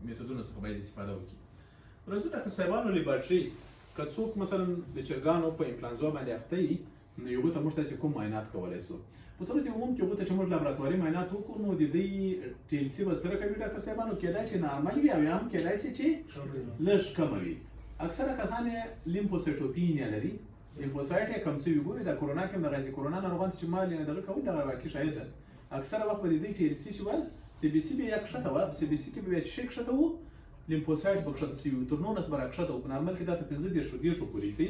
میتودونو څخه باید استفاده وکړي راځو ډاکټر صاحبانو لیبارټري که څوک مثلا د چرګانو په انفلانزا باندې اخته وي نو یو ته موږ تاسو کوم معاینات کولای شو په صورت عموم کې هغه ته چې موږ لابراتواري معاینات وکړو نو د دې ټیلسي به سره کوي ډاکټر صاحبانو کېدای شي نارمل وي او یا هم کېدای شي چې لږ کم وي اکثره کسان لیمفوسایټوپینیا لري لیمفوسایټ یې کم شوي ګوري د کورونا کې د غازي کورونا ناروغان چې مال یې دغه کوي دغه واقع شاید ده اکثره وخت به د دې ټیلسي چې ول سی بي سی به یک کښته وه سی بي سی کې به چې کښته وو لیمفوسایټ به کښته شوي وو تر 19 به راکښته وو په نارمل کې دا ته 15 پورې شي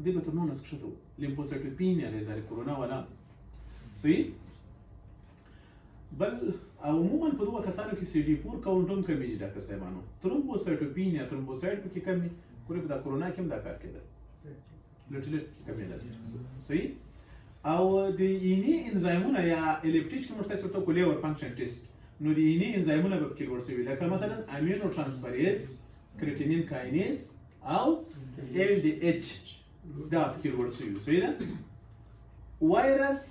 دې به تر 19 کښته وو لیمفوسایټوپینیا لري د کورونا ولا صحیح بل عموما په دوه کسانو کې سی ډي 4 کاونټ هم کمیږي ډاکټر صاحبانو ترومبوسایټوپینیا ترومبوسایټ په کې کمی کولی په دا کورونا کې هم دا کار کېده لټ کمیدل صحیح او د اینی انزایمونه یا الیپټیج کې موږ تاسو ته کولی ور فنکشن ټیسټ نو د اینی انزایمونه به پکې ورسوي لکه مثلا امینو ترانسفریز کریټینین کاینیز او ال ډي ایچ دا پکې ورسوي صحیح ده وایرس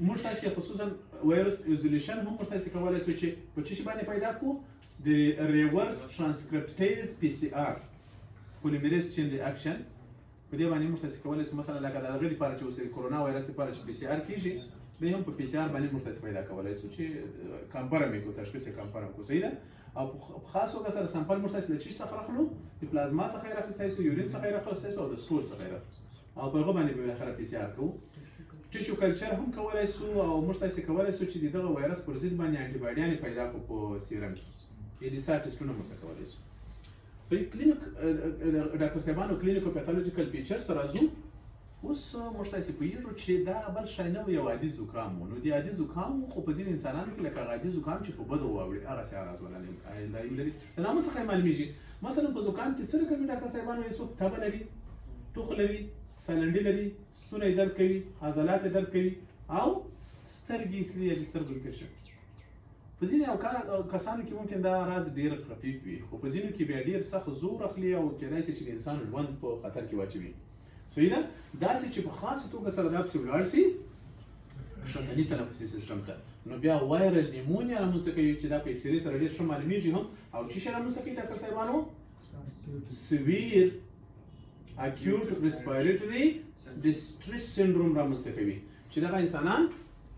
موږ تاسو خصوصا وایرس ایزولیشن هم موږ تاسو کولای شو چې په چی باندې پیدا کو د ریورس ترانسکریپټیز پی سی آر پولیمریز چین ریاکشن په دې باندې موږ تاسو کولای شو مثلا لکه د غیر لپاره چې اوس کورونا وایرس لپاره چې پی سی آر کیږي به هم په پی سی آر باندې موږ تاسو پیدا کولای شو چې کمپارم کو تشخیص کمپارم کو صحیح ده او خاصو کسر سامپل موږ تاسو لچې څخه راخلو د پلازما څخه راخلای شو یورین څخه راخلای شو او د سټول څخه راخلای او په هغه باندې به اخر پی سی آر کو ټیشو کلچر هم کولای شو او موږ تاسو کولای شو چې دغه وایرس پر ضد باندې انټي باډیان پیدا کو په سیرم کې د سات ټیسټونه موږ کولای شو صحیح کلینیک ډاکټر صاحبانو کلینیکو پیثولوژیکل فیچرز راځو اوس موږ تاسو پوهیږو چې دا بل شی نه یو عادي زکام نو د عادي زکام خو په ځینې انسانانو کې لکه عادي زکام چې په بدو واوړي هغه څه راز ولري لري دا مو څه معلومیږي مثلا په زکام کې څه کوي ډاکټر صاحبانو یې څوک تبه لري ټوخ لري سالنډي لري ستونی درد کوي عضلات درد کوي او سترګې سلي سترګو انفیکشن په ځینې کسانو کې ممکن دا راز ډیر خفیف وي خو په ځینو کې بیا ډیر سخت زور اخلي او کېدای شي چې د انسان ژوند په خطر کې واچوي صحیح ده داسې چې په خاصه توګه سره دا پسې ولاړ شي شرطني تنفسي سیستم ته نو بیا وایرل نیمونیا رامنځته کوي چې دا په ایکس رې سره ډېر ښه معلومیږي هم او چې شی رامنځته کوي ډاکټر صاحبانو سویر اکیوټ ریسپایریټري ډسټریس سینډروم رامنځته کوي چې دغه انسانان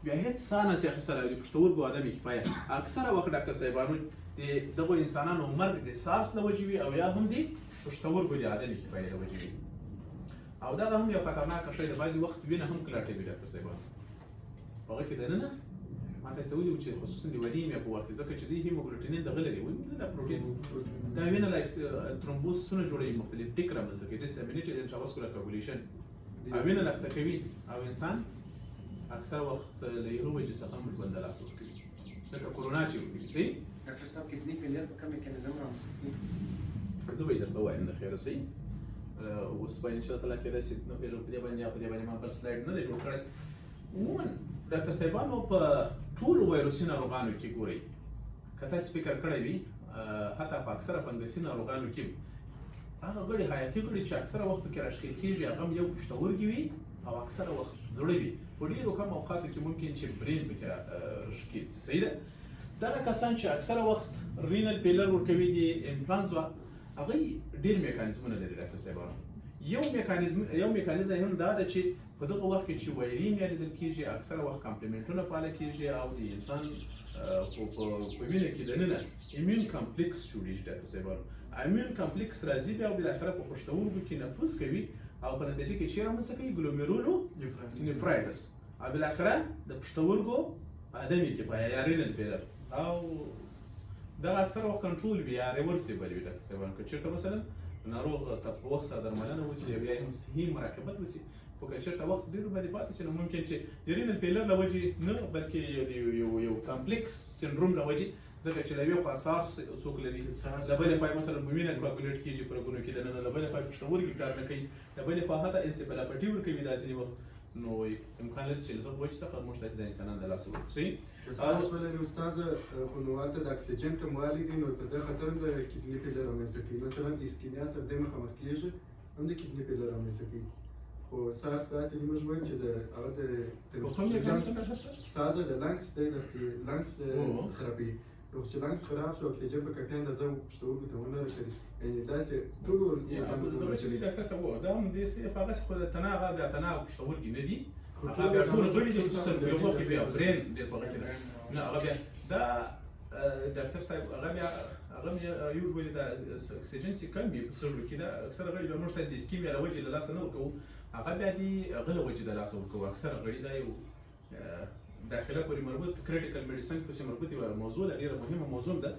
بیا هیڅ ساه نشي اخیستلی د پښتورګو عدم کفایه اکثره وخت ډاکټر صاحبانو د دغو انسانانو مرګ د سارس له وجې وي او یا هم د پښتورګو د عدم کفایې له وجې وي او دا هم یو خطرناک شی دی بعضې وخت وینه هم کلاټوي ډاکټر صاحبانو په هغه کې دننه ما تاسو ته ویلي وو چې خصوصا د ودیمیا په وخت کې ځکه چې د هیموګلوټینین دغه لري دا پروټین دا وینه لایک ترومبوسونه جوړوي مختلف ټیک رامنځته کوي ډسیمینیټډ انټراواسکولار کوګولیشن او وینه لخته کوي او انسان اکثر وخت له یو وجې څخه هم ژوند له لاسه ورکوي لکه کورونا چې وکړي صحیح ډاکټر صاحب کډني فیلیر په کوم میکانیزم رامنځته کیږي زه به یې درته وایم د خیره صحیح اوس به انشاءالله کېدای شي نو پېژنو په دې باندې یا په دې باندې ما بل سلایډ نه دی جوړ کړی عموما ډاکټر صاحبانو په ټولو وایروسي ناروغانو کې ګورئ که تاسو فکر کړی وي حتی په اکثره فنګسي ناروغانو کې هغه غړي حیاتي غړي چې اکثره وخت پکې راښکل کېږي هغه هم یو پښتورګي وي او اکثره وخت زړه وي په ډېرو کم اوقاتو کې ممکن چې برین پکې راښکل شي صحیح ده دغه کسان چې اکثره وخت رینل پیلر ورکوي د انفلانزا هغه ډېر میکانیزمونه لري ډاکټر صاحبانو یو میکانیزم هم دا ده چې په دغه وخت کې چې وایرینیا لیدل کېږي اکثره وخت کمپلیمنټونه پاله کېږي او د انسان په وینه کې دننه ایمیون کمپلیکس جوړېږي ډاکټر صاحبانو ایمیون کمپلیکس راځي بیا بالاخره په پښتورګو کې نفوذ کوي او په نتیجه کې چیرې رامنځته کوي ګلومیرولو نیفرایټس او بالاخره د پښتورګو عدم کفایه یا رینل فیلر او دا اکثر وخت کنټرول وي یا ریورسیبل وي ډاکټر صاحبانو که چېرته مثلا ناروغ ته په وخت سره درملنه وشي بیا هم صحي مراقبت وشي خو که چېرته وخت ډېر باندې پاتې شي نو ممکن چې د رینل فیلر له وجې نه بلکې یو کمپلیکس سینډروم له وجې ځکه چې له یوې خوا سارس څوک لري له بلې خوا مثلا وینه کواګولیټ کېږي په رګونو کې دننه له بلې خوا پښتورګي کار نه کوي له بلې خوا حتی انسیفالاپټي ورکوي دا ځینې وخت نو امکان لري چې له دغه وجې څخه موږ تاسو د انسانانو د لاسه ورکړو صحیح تاسو ولې استاده خو نو ورته د اکسیجن کموالی دی نو په دغه خطر د کډني فیلر رامنځته کوي مثلا د اسکیمیا سره د مخامخ کېږي هم د کډني فیلر رامنځته کوي خو سارس داسې موږ وایو چې د هغه د استاده د لنګس دی د لنګس خرابي روغ چې لنګس خراب شو اکسیجن په کافي اندازه پښتورګو ته ونه رسېږي یعنې داسې ټولو دا چې ډاکټر صاحب وویل دا هم داسې هغه خو د تناغه د تناغه پښتورګي نه دي هغه بیا ټول غړي دي خصوصا په یو کې بیا برین ډېر په هغه کې نه هغه بیا دا ډاکټر صاحب هغه یوزولي دا اکسیجن چې کم وي په سږو کې دا اکثره غړي به موږ ته د اسکیمیا له وجې له لاسه نه ورکوو هغه بیا دي هغه له وجې د لاسه ورکوو اکثره غړي دا یو داخله پورې مربوط کریټیکل میډیسن پسې مربوط یوه موضوع ده ډېره مهمه موضوع ده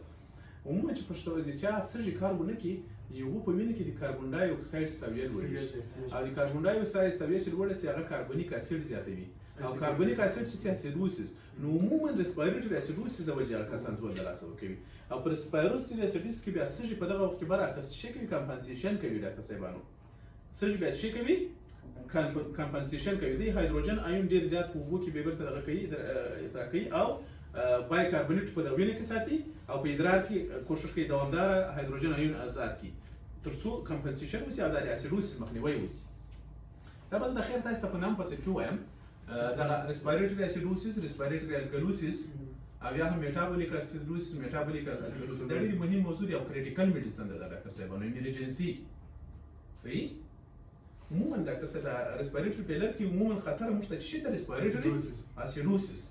عموما چې پښتورګي چا سږي کار ونه کړي یو په وینه کې د کاربن ډای اکساید سویه لوړېږي او د کاربن ډای اکساید سویه چې لوړه سي هغه کاربونیک اسید زیاتوي او کاربونیک اسید چې اسیدوسیس نو عموما ریسپیریټري اسیدوسیس د وجې هغه کسان ژوند د لاسه ورکوي او په ریسپیریټري اسیدوسیس کې بیا سږي په دغه وخت کې برعکس څه کوي کمپنسیشن کوي ډاکټر صاحبانو سږي بیا څه کوي کمپنسیشن کوي د هایدروجن آیون ډېر زیات په اوبو کې بیرته دغه کوي ادرار کوي او بای کاربونیټ په دغه وینه کې ساتي او په ادرار کې کوشش کوي دوامداره هایدروجن آیون آزاد کړي تر څو کمپنسیشن وشي او د اسیدوسیس مخنیوی وشي دا بس د خیر تاسو ته په نام پسې کې وایم دغه ریسپیریټري اسیدوسیس ریسپیریټري الکالوسیس او یا هم میټابولیک اسیدوسیس میټابولیک الکالوسیس دا ډېر مهم موضوع دی او کریټیکل میډیسن ده ډاکټر صاحبانو ایمرجنسي صحیح عموما ډاکټر صاحب ریسپیریټري فیلر کې عموما خطر موږ ته شي د ریسپیریټري اسیدوسیس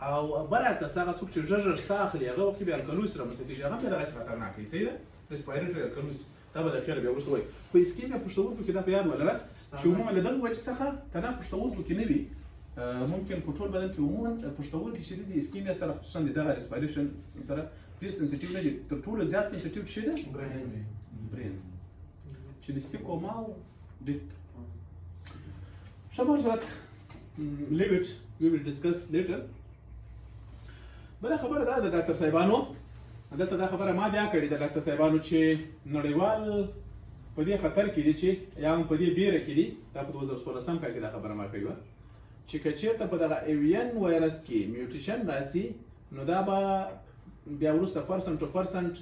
او برعکس هغه څوک چې ژر ساه اخلي هغه وخت بیا الکالوس رامنځته کېږي هغه بیا دغسې خطرناک دی صحیح ده ریسپیریټري الکالوس دا به د خیر بیا وروسته وایي په اسکیمیا پښتورګو کې دا په یاد ولره چې عموما له دغه وجې څخه تنها پښتورګو کې نه وي ممکن په ټول بدن کې عموما پښتورګي چې د اسکیمیا سره خصوصا د دغه ریسپیریشن سره ډېر سنسیټیو نه دي تر ټولو زیات سنسیټیو څه ده برین چې د سټیکومال ډیت شباب صورت leave it we will discuss later بله خبره دا د ډاکټر صاحبانو دلته دا خبره ما بیا کړې د ډاکټر صاحبانو چې نړیوال په دې خطر کې دي چې یا هم په دې بیره کې دي دا په 2016 کال کې دا خبره ما کړې وه چې که چېرته په دغه ایوین وایرس کې میوټیشن راسي نو دا به بیا وروسته پرسنټ ټو پرسنټ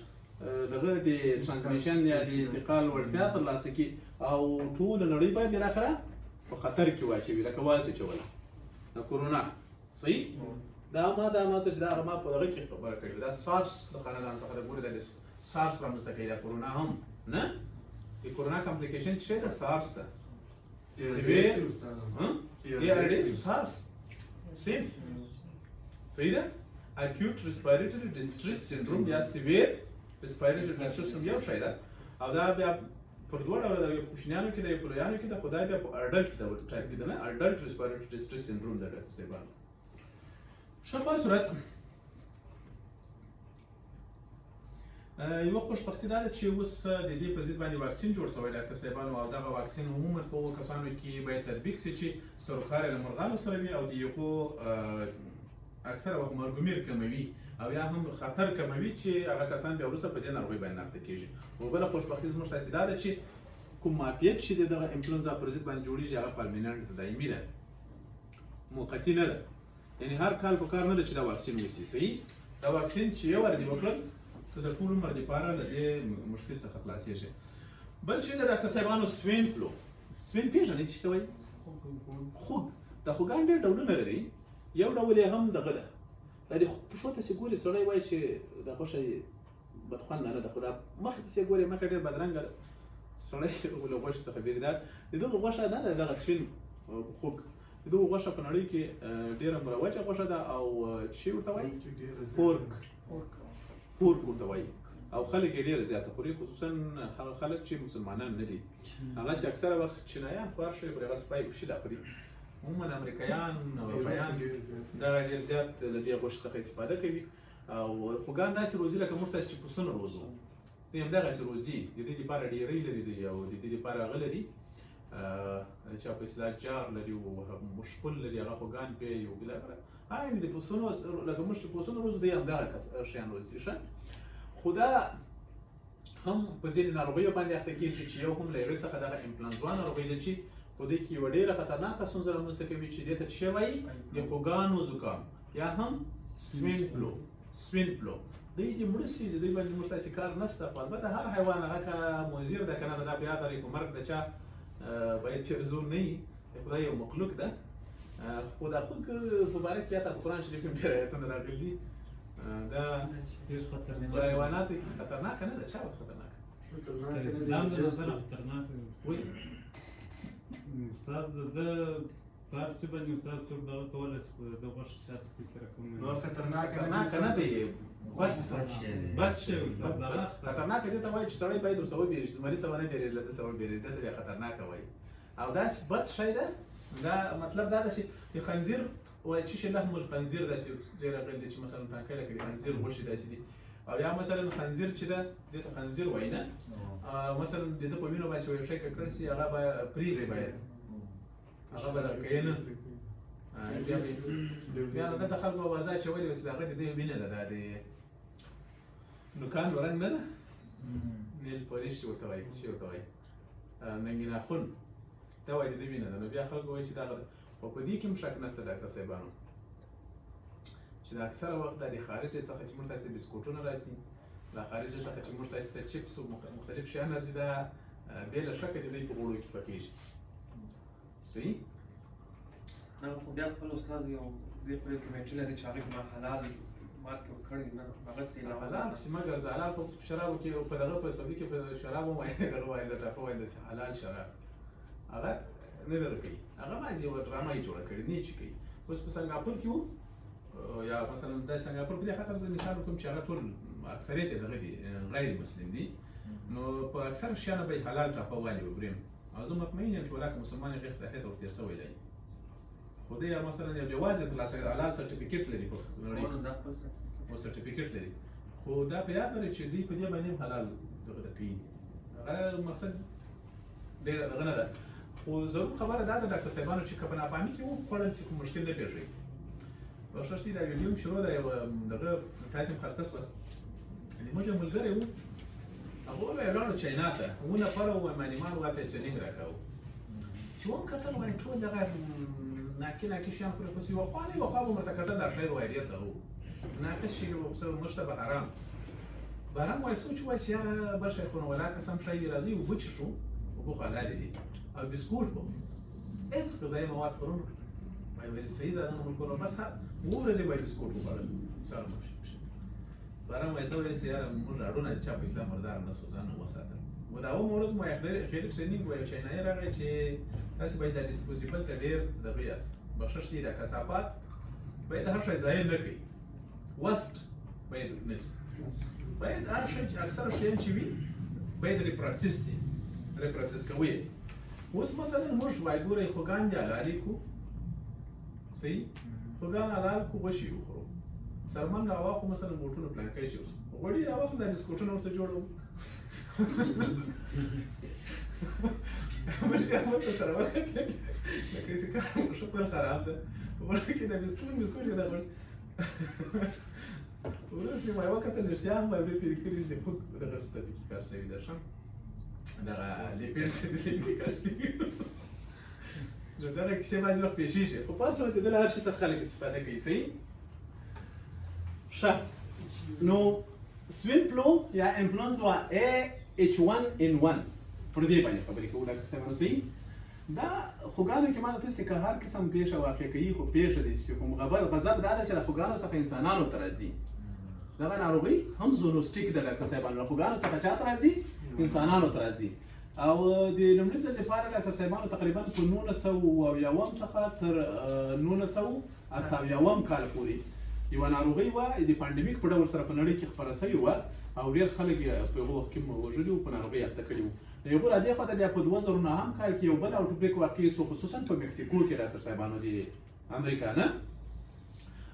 دغه د ترانسمیشن یا د انتقال وړتیا ترلاسه کړي او ټوله نړۍ به بالاخره په خطر کې واچوي لکه وازې چوله د کورونا صحیح دا ما ته چې دا هغه ما په دغه کې خبره کړې دا سارس د خاندان څخه د ګورې د سارس رامنځته کوي دا کورونا هم نه د کورونا کمپلیکیشن چې ده سارس ده سیویر ARDS SARS same صحیح ده acute respiratory distress syndrome یا severe respiratory distress syndrome یو شی ده او دا بیا پر دوه ډوله د کوچنیانو کې د یو لویانو کې د خدای بیا په اډلټ د ټایپ کې ده نه اډلټ ریسپیریټري ډسټریس سندروم ده ډاکټر صاحبانو ښه په صورت یوه خوشبختي دا ده چې اوس د دې په ضد باندې واکسین جوړ شوی ډاکټر صاحبانو او دغه واکسین عموما په هغو کسانو کې باید تطبیق شي چې سروکار یې له مرغانو سره وي او د یغو اکثره وخت مرګومیر کموي او یا هم خطر کموي چې هغه کسان بیا وروسته په دې ناروغۍ باندې اخته کېږي او بله خوشبختي زموږ تاسې دا ده چې کوم معافیت چې د دغه انفلونزا پر ضد باندې جوړېږي هغه پرمیننټ دایمي ده موقتي نه ده یعنې هر کال په کار نه ده چې دا واکسین وشي صحیح دا واکسین چې یو وار دې وکړل ته د ټول عمر دپاره له دې مشکل څخه خلاصېږي بل چې د ډاکټر صاحبانو سوین فلو سوین پېژنئ چې څه وایي خوږ دا خوږان ډېر ډولونه لري یو ډول یې هم دغه ده دا د پښو ته چې ګوري سړی وایي چې دا غوښه بدخونده نه ده خو دا مخې ته چې ګوري مخې ډېر بدرنګه ده سړی له غوښې څخه بیرېدار د دغه غوښه نه ده دغه سوین خوږ د دغه غوښه په نړۍ کې ډېره مروجه غوښه ده او چې ورته وایي پورک ورته وایي او خلک یې ډېره زیاته خوري خصوصا هغه خلک چې مسلمانان نه دي هغه چې اکثره وخت چینایان خوار شوي خوري هغه سپی وشي دا خوري عموما امریکایان اروپایان دغه ډېر زیات له دې غوښې څخه استفاده کوي او خوږان داسې روزي لکه موږ تاسې چې پسونه روزو دوی همدغسې روزي د دې دپاره ډېرۍ لري دوی او د دې دپاره هغه لري چا په اصطلاح جار لري او مشپل لري هغه خوږان پرې یو بلاخره د پسونو لکه موږ چې پسونه روزو دوی همدغه شیان روزي ښه خو دا هم په ځینې ناروغیو باندې اخته کېږي چې یو هم له هغې څخه دغه انفلانزوا ناروغۍ ده چې په دې کې یوه ډېره خطرناکه ستونزه رامنځته کوي چې دې ته څه وایي د خوږانو زکام یا هم سوین فلو دوی دې مړه سي د دوی باندې موږ تاسې کار نشته خو البته هر حیوان هغه که مضر ده که نه دا بیا ترې په مرګ د چا باید پیرزو نه وي د خدای یو مخلوق ده خو دا خوږ په باره کې یا ته په قرآن شریف کې ډېر ایتونه راغلي دي دا ډېر خطرناک په حیواناتو کې خطرناکه نه ده. چا وایي خطرناکه؟ اسلام د نظره خطرناک دی. ولې؟ استاد د په هر څه باندې استاد څوک دغه کولی شي، خو د غوښې ساتل کې سره کوم نور خطرناکه نه دی. بد شی استاد دغه خطرناکه دې ته وایي چې سړی باید ورڅه وبېرېږي، زمري څه ونه بېرېږي، له ده څه وبېرېږي، ده ته بیا خطرناکه وایي. او داسې بد شی ده، دا مطلب دا ده چې د خنزیر وایي چې شي لحم الخنزیر داسې ځای راغلی دی چې مثلا ټانکۍ لکه د خنزیر غوښې داسې دي. او یا مثلا خنزیر چې ده دې ته خنزیر وایي نه، مثلا د ده په وینو باندې چې یو شی ککړ سي هغه به پریزي باید هغه به دغه کوي نه. بیا نو دلته خلکو اوازه اچولې وه چې د هغه د دې وینه ده، دا د نوکانو رنګ نه ده، نیل پولیش چې ورته وایي، چې ورته وایي ننګي ناخون، دا وایي د دې وینه ده. نو بیا خلکو وایي چې دغه ده. خو په دې کې هم شک نشته ډاکټر صاحبانو چې د اکثره وخت د خارجه څخه چې موږ تاسو ته بسکوټونه راځي، له خارجه څخه چې موږ تاسو ته چپس او مختلف شیان راځي، دا بې له شکه د دوی په غوړو کې پکېږي. صحیح؟ نه خو بیا خپل استاد یو دې پرې کمیټې لري چې هغې ما حلال مارکې ورکړي نه هغسې حلال چې مګر حلال خو په شرابو کې او په دغه په سعودي کې په شرابو وایي دغه وایي د ټاپه وایي داسې حلال شراب هغه نه درکوي، هغه بعضې یوه ډرامه یې جوړه کړې، نه چې کوي. اوس په سنګاپور کې وو، یا مثلا د سنګاپور په دې خاطر زه مثال وکړم چې هغه ټول اکثریت یې دغه دي غیر مسلم دي، نو په اکثر شیانو به یې حلال ټاپه والي وګورم. او زه مطمئن یم چې ولاکه مسلمان یې غیر صلاحیت ورتېر شوی دی، خو دی مثلا یو جواز یې ترلاسه کړی، حلال سرټیفیکټ لري په نړۍ کې، او سرټیفیکټ لري، خو دا په یاد لري چې دوی په دې باندې هم حلال دغه کوي. هغه مقصد ډېر دغه نه ده، خو ضرور خبره دا ده ډاکټر صاحبانو چې که په ناپامي کې وخوړل شي کوم مشکل نه پېښوي. بخښش دی دا ویډیو هم شروع ده، یو دغه تاسې هم خسته شوه، زموږ یو ملګری و، هغه وویل لاړو چاینا ته، 9 نفره وو مانیمان ورته ټرېنینګ راکاوه، چې وم کتل وایي ټول دغه ناکي ناکي شیان خوري، خو یوه خوا نه یوه خوا به ورته کتل دا خیر وایي ډېر دغه و ناقص شي څه موږ ته به حرام وایي سوچ وایي چې هغه بل شی خو نو ولاکه سم شی راځي اوبه څښو، اوبه خو حلالې دي، او بسکوټ به خورو، هېڅ غذایي مواد خورو نه. وایي ویل صحیح ده نه ملګرو بس 2 ورځې به یې بسکوټ وخوړل، سهار باران وایي زه ویل چې یاره موږ اړونه چې چا په اسلام مردار نه سو ځان وساتل. و دا اومه ورځ مو اخري ټرېنینګ و یو چینایي راغی چې تاسې باید دا ډسپوزیبل ته ډېر دغه یاست، بخښش دی دا کثافات باید هر شی ضایع نه کوي، وست باید نیسي، باید هر شی چې اکثره شیان چې وي باید ریپروسس سي، ریپروسس کوي. اوس مثلا موږ وایي ګورئ خوږان دي حلالې کړو، صحیح، خوږان حلال کړو، غوښې وخورو، سرمن راواخلو مثلا بوټونه پلانکی شي، اوس غوړي راواخلو دا بسکوټونه ورسره جوړوو مشکل ورته سره وکړل لکه چې کار مو ښه پیل خراب ده، په غوړه کې دا بسکوټ یې دا غوړ وروسته یې ما یې وکتل رښتیا هم به یې پرې کړي د خوږ دغه سته پکې کار شوي ده، ښه دغه لیپېډ سته پکې کار شوي نو دغه کیسې بعضې وخت پېښېږي، خو پاس وخت د ده له هر شي څخه خلک استفاده کوي. صحیح؟ ښه نو سوین فلو یا انفلونزا H1N1 پر دې باندې خبرې کوو ډاکټر صاحبانو. صحیح؟ دا خوږانو کې ما ته څه که هر قسم پېښه واقع کوي، خو پېښه دي چې کوم غضب دا ده چې له خوږانو څخه انسانانو ته راځي، دغه ناروغي هم زونوسټیک ده ډاکټر صاحبانو، له خوږانو څخه چا ته راځي؟ انسانانو ته راځي. او د لومړي ځل لپاره ډاکټر صاحبانو تقریبا په 1980 څخه تر 1988 کال پورې یوه ناروغي وه د پانډمیک په ډول سره په نړۍ کې خپره سوې وه، او ډېر خلک یې په هغه وخت کې وژلي وو، په ناروغۍ اخته کړي وو. د هغو را دې خوا ته بیا په 2009 کال کې یو بل آوټبریک واقع سو، خصوصا په مکسیکو کې ډاکټر صاحبانو د امریکا نه،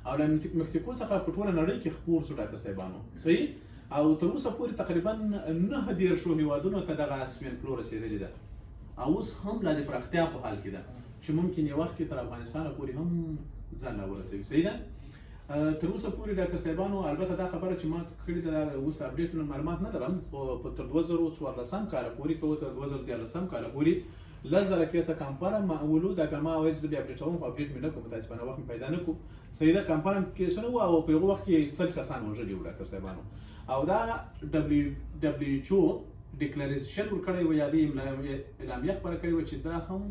او له مکسیکو څخه په ټوله نړۍ کې خپور سو ډاکټر صاحبانو. صحیح؟ او تر اوسه پورې تقریبا 9 هېوادونو ته دغه سوین فلو رسېدلې ده، او اوس هم لا د پراختیا په حال کې ده چې ممکن یو وخت کې تر افغانستانه پورې هم ځان راورسوي. صحیح ده؟ تر اوسه پورې ډاکټر صاحبانو البته دا خبره چې ما کړې ده اوس اپډیټ معلومات نه لرم، خو تر 2014 کاله پورې که تر 2013 کاله پورې 10,000 کیسه کمپاره معمولو دا که ما وایي چې زه بیا اپډیټوم، خو اپډیټ مې نه کوم، متاسفانه وخت مې پیدا نه کړو. صحیح ده؟ کمپاره کیسونه وو، او په هغه وخت کې 100 کسان وژلي وو ډاکټر صاحبانو، او دا WHO ډیکلریشن ورکړی و، یا دې اعلامیه خپره کړې وه چې دا هم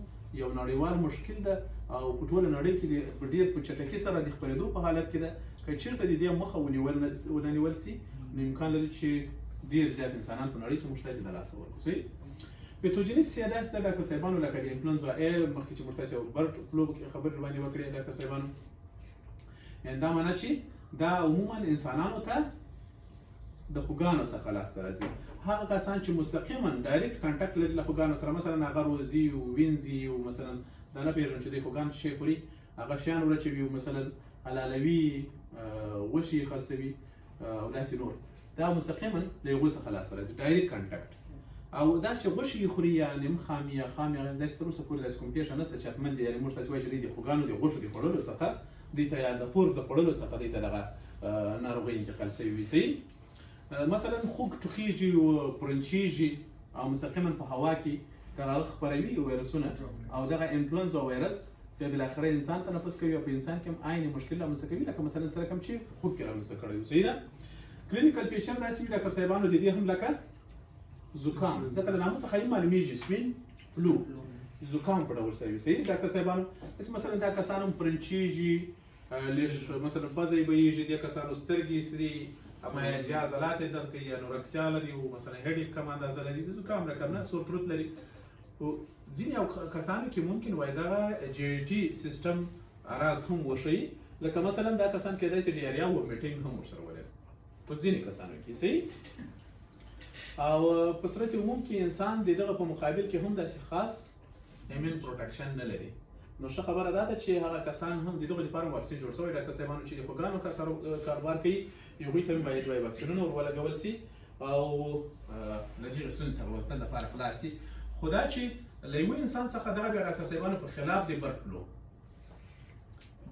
یو نړیوال مشکل ده، او په ټوله نړۍ کې په ډېر په چټکۍ سره د خپرېدو په حالت کې ده، که چیرته د دې مخه ونه نیول سي نو امکان لري چې ډېر زیات انسانان په نړۍ کې موږ ته د لاسه ورکړو. صحیح. پیتوجینیس یا داسې د ډاکټر صاحبانو لکه د انفلونزا مخکې چې موږ تاسې برډ فلو خبرې باندې وکړې ډاکټر صاحبانو، یعنې دا معنا چې دا عموما انسانانو ته د خوګانو څخه لاسته راځي. هغه کسان چې مستقیما ډایرکټ کانټاکټ لري له خوګانو سره، مثلا هغه روزي او وینځي او مثلا دا نه پېژني چې د خوګان شی خوري، هغه شیان ورچوي او مثلا حلالوي، غوښې خرڅوي او داسې نور، دا مستقیما له هغوی څخه لاسته راځي ډایرکټ کانټاکټ. او دا چې غوښې خوري یا نیم خام یا خام یا داسې تر اوسه پورې داسې کوم پېښه نشته چې حتما یعنې موږ تاسې وایي چې دوی د خوګانو د غوښو د خوړلو څخه دوی ته یا د پور د خوړلو څخه دوی ته دغه ناروغۍ انتقال شوي وي. صحیح. مثلا خوږ ټوخیږي او پرنچیږي او مستقیما په هوا کې دغه خپروي ویروسونه او دغه انفلونزا ویروس بیا بالاخره انسان تنفس کوي او په انسان کې هم عین مشکل رامنځته کوي، لکه مثلا سره کوم چې خوب کې رامنځته کړی وي. صحیح ده. کلینیکل پیچر داسې وي ډاکټر صاحبانو د دې هم لکه زکام، ځکه د نامه څخه یې معلومیږي سوین فلو زکام په ډول سره وي. صحیح ډاکټر صاحبانو. مثلا دا کسان هم پرنچیږي، مثلا پزه یې بهیږي، دې کسانو سترګې سري، همیجي عضلات یې درد کوي، انورکسیا لري او مثلا هډیک کم اندازه لري، د زکام رقم نه سور تروت لري. او ځینې کسانو کې ممکن وای دغه جي ټي سیستم اراز هم وښیي، لکه مثلا دا کسان کېدای شي ډیاریا او میټینګ هم ورسره ولري په ځینې کسانو کې. صحیح. او په صورت عموم کې انسان د دغه په مقابل کې هم داسې خاص ایمن پروټکشن نه لري. نو ښه خبره دا ده چې هغه کسان هم د دغه لپاره واکسین جوړ شوی ډاکټر صاحبانو چې د خوګانو کاروبار کوي، هغوی ته هم باید وایي واکسینونه ورولګول سي او له دې ستونزې څخه ورتلو لپاره خلاص سي. خو دا چې له یوه انسان څخه دغه بیا ډاکټر صاحبانو په خلاف د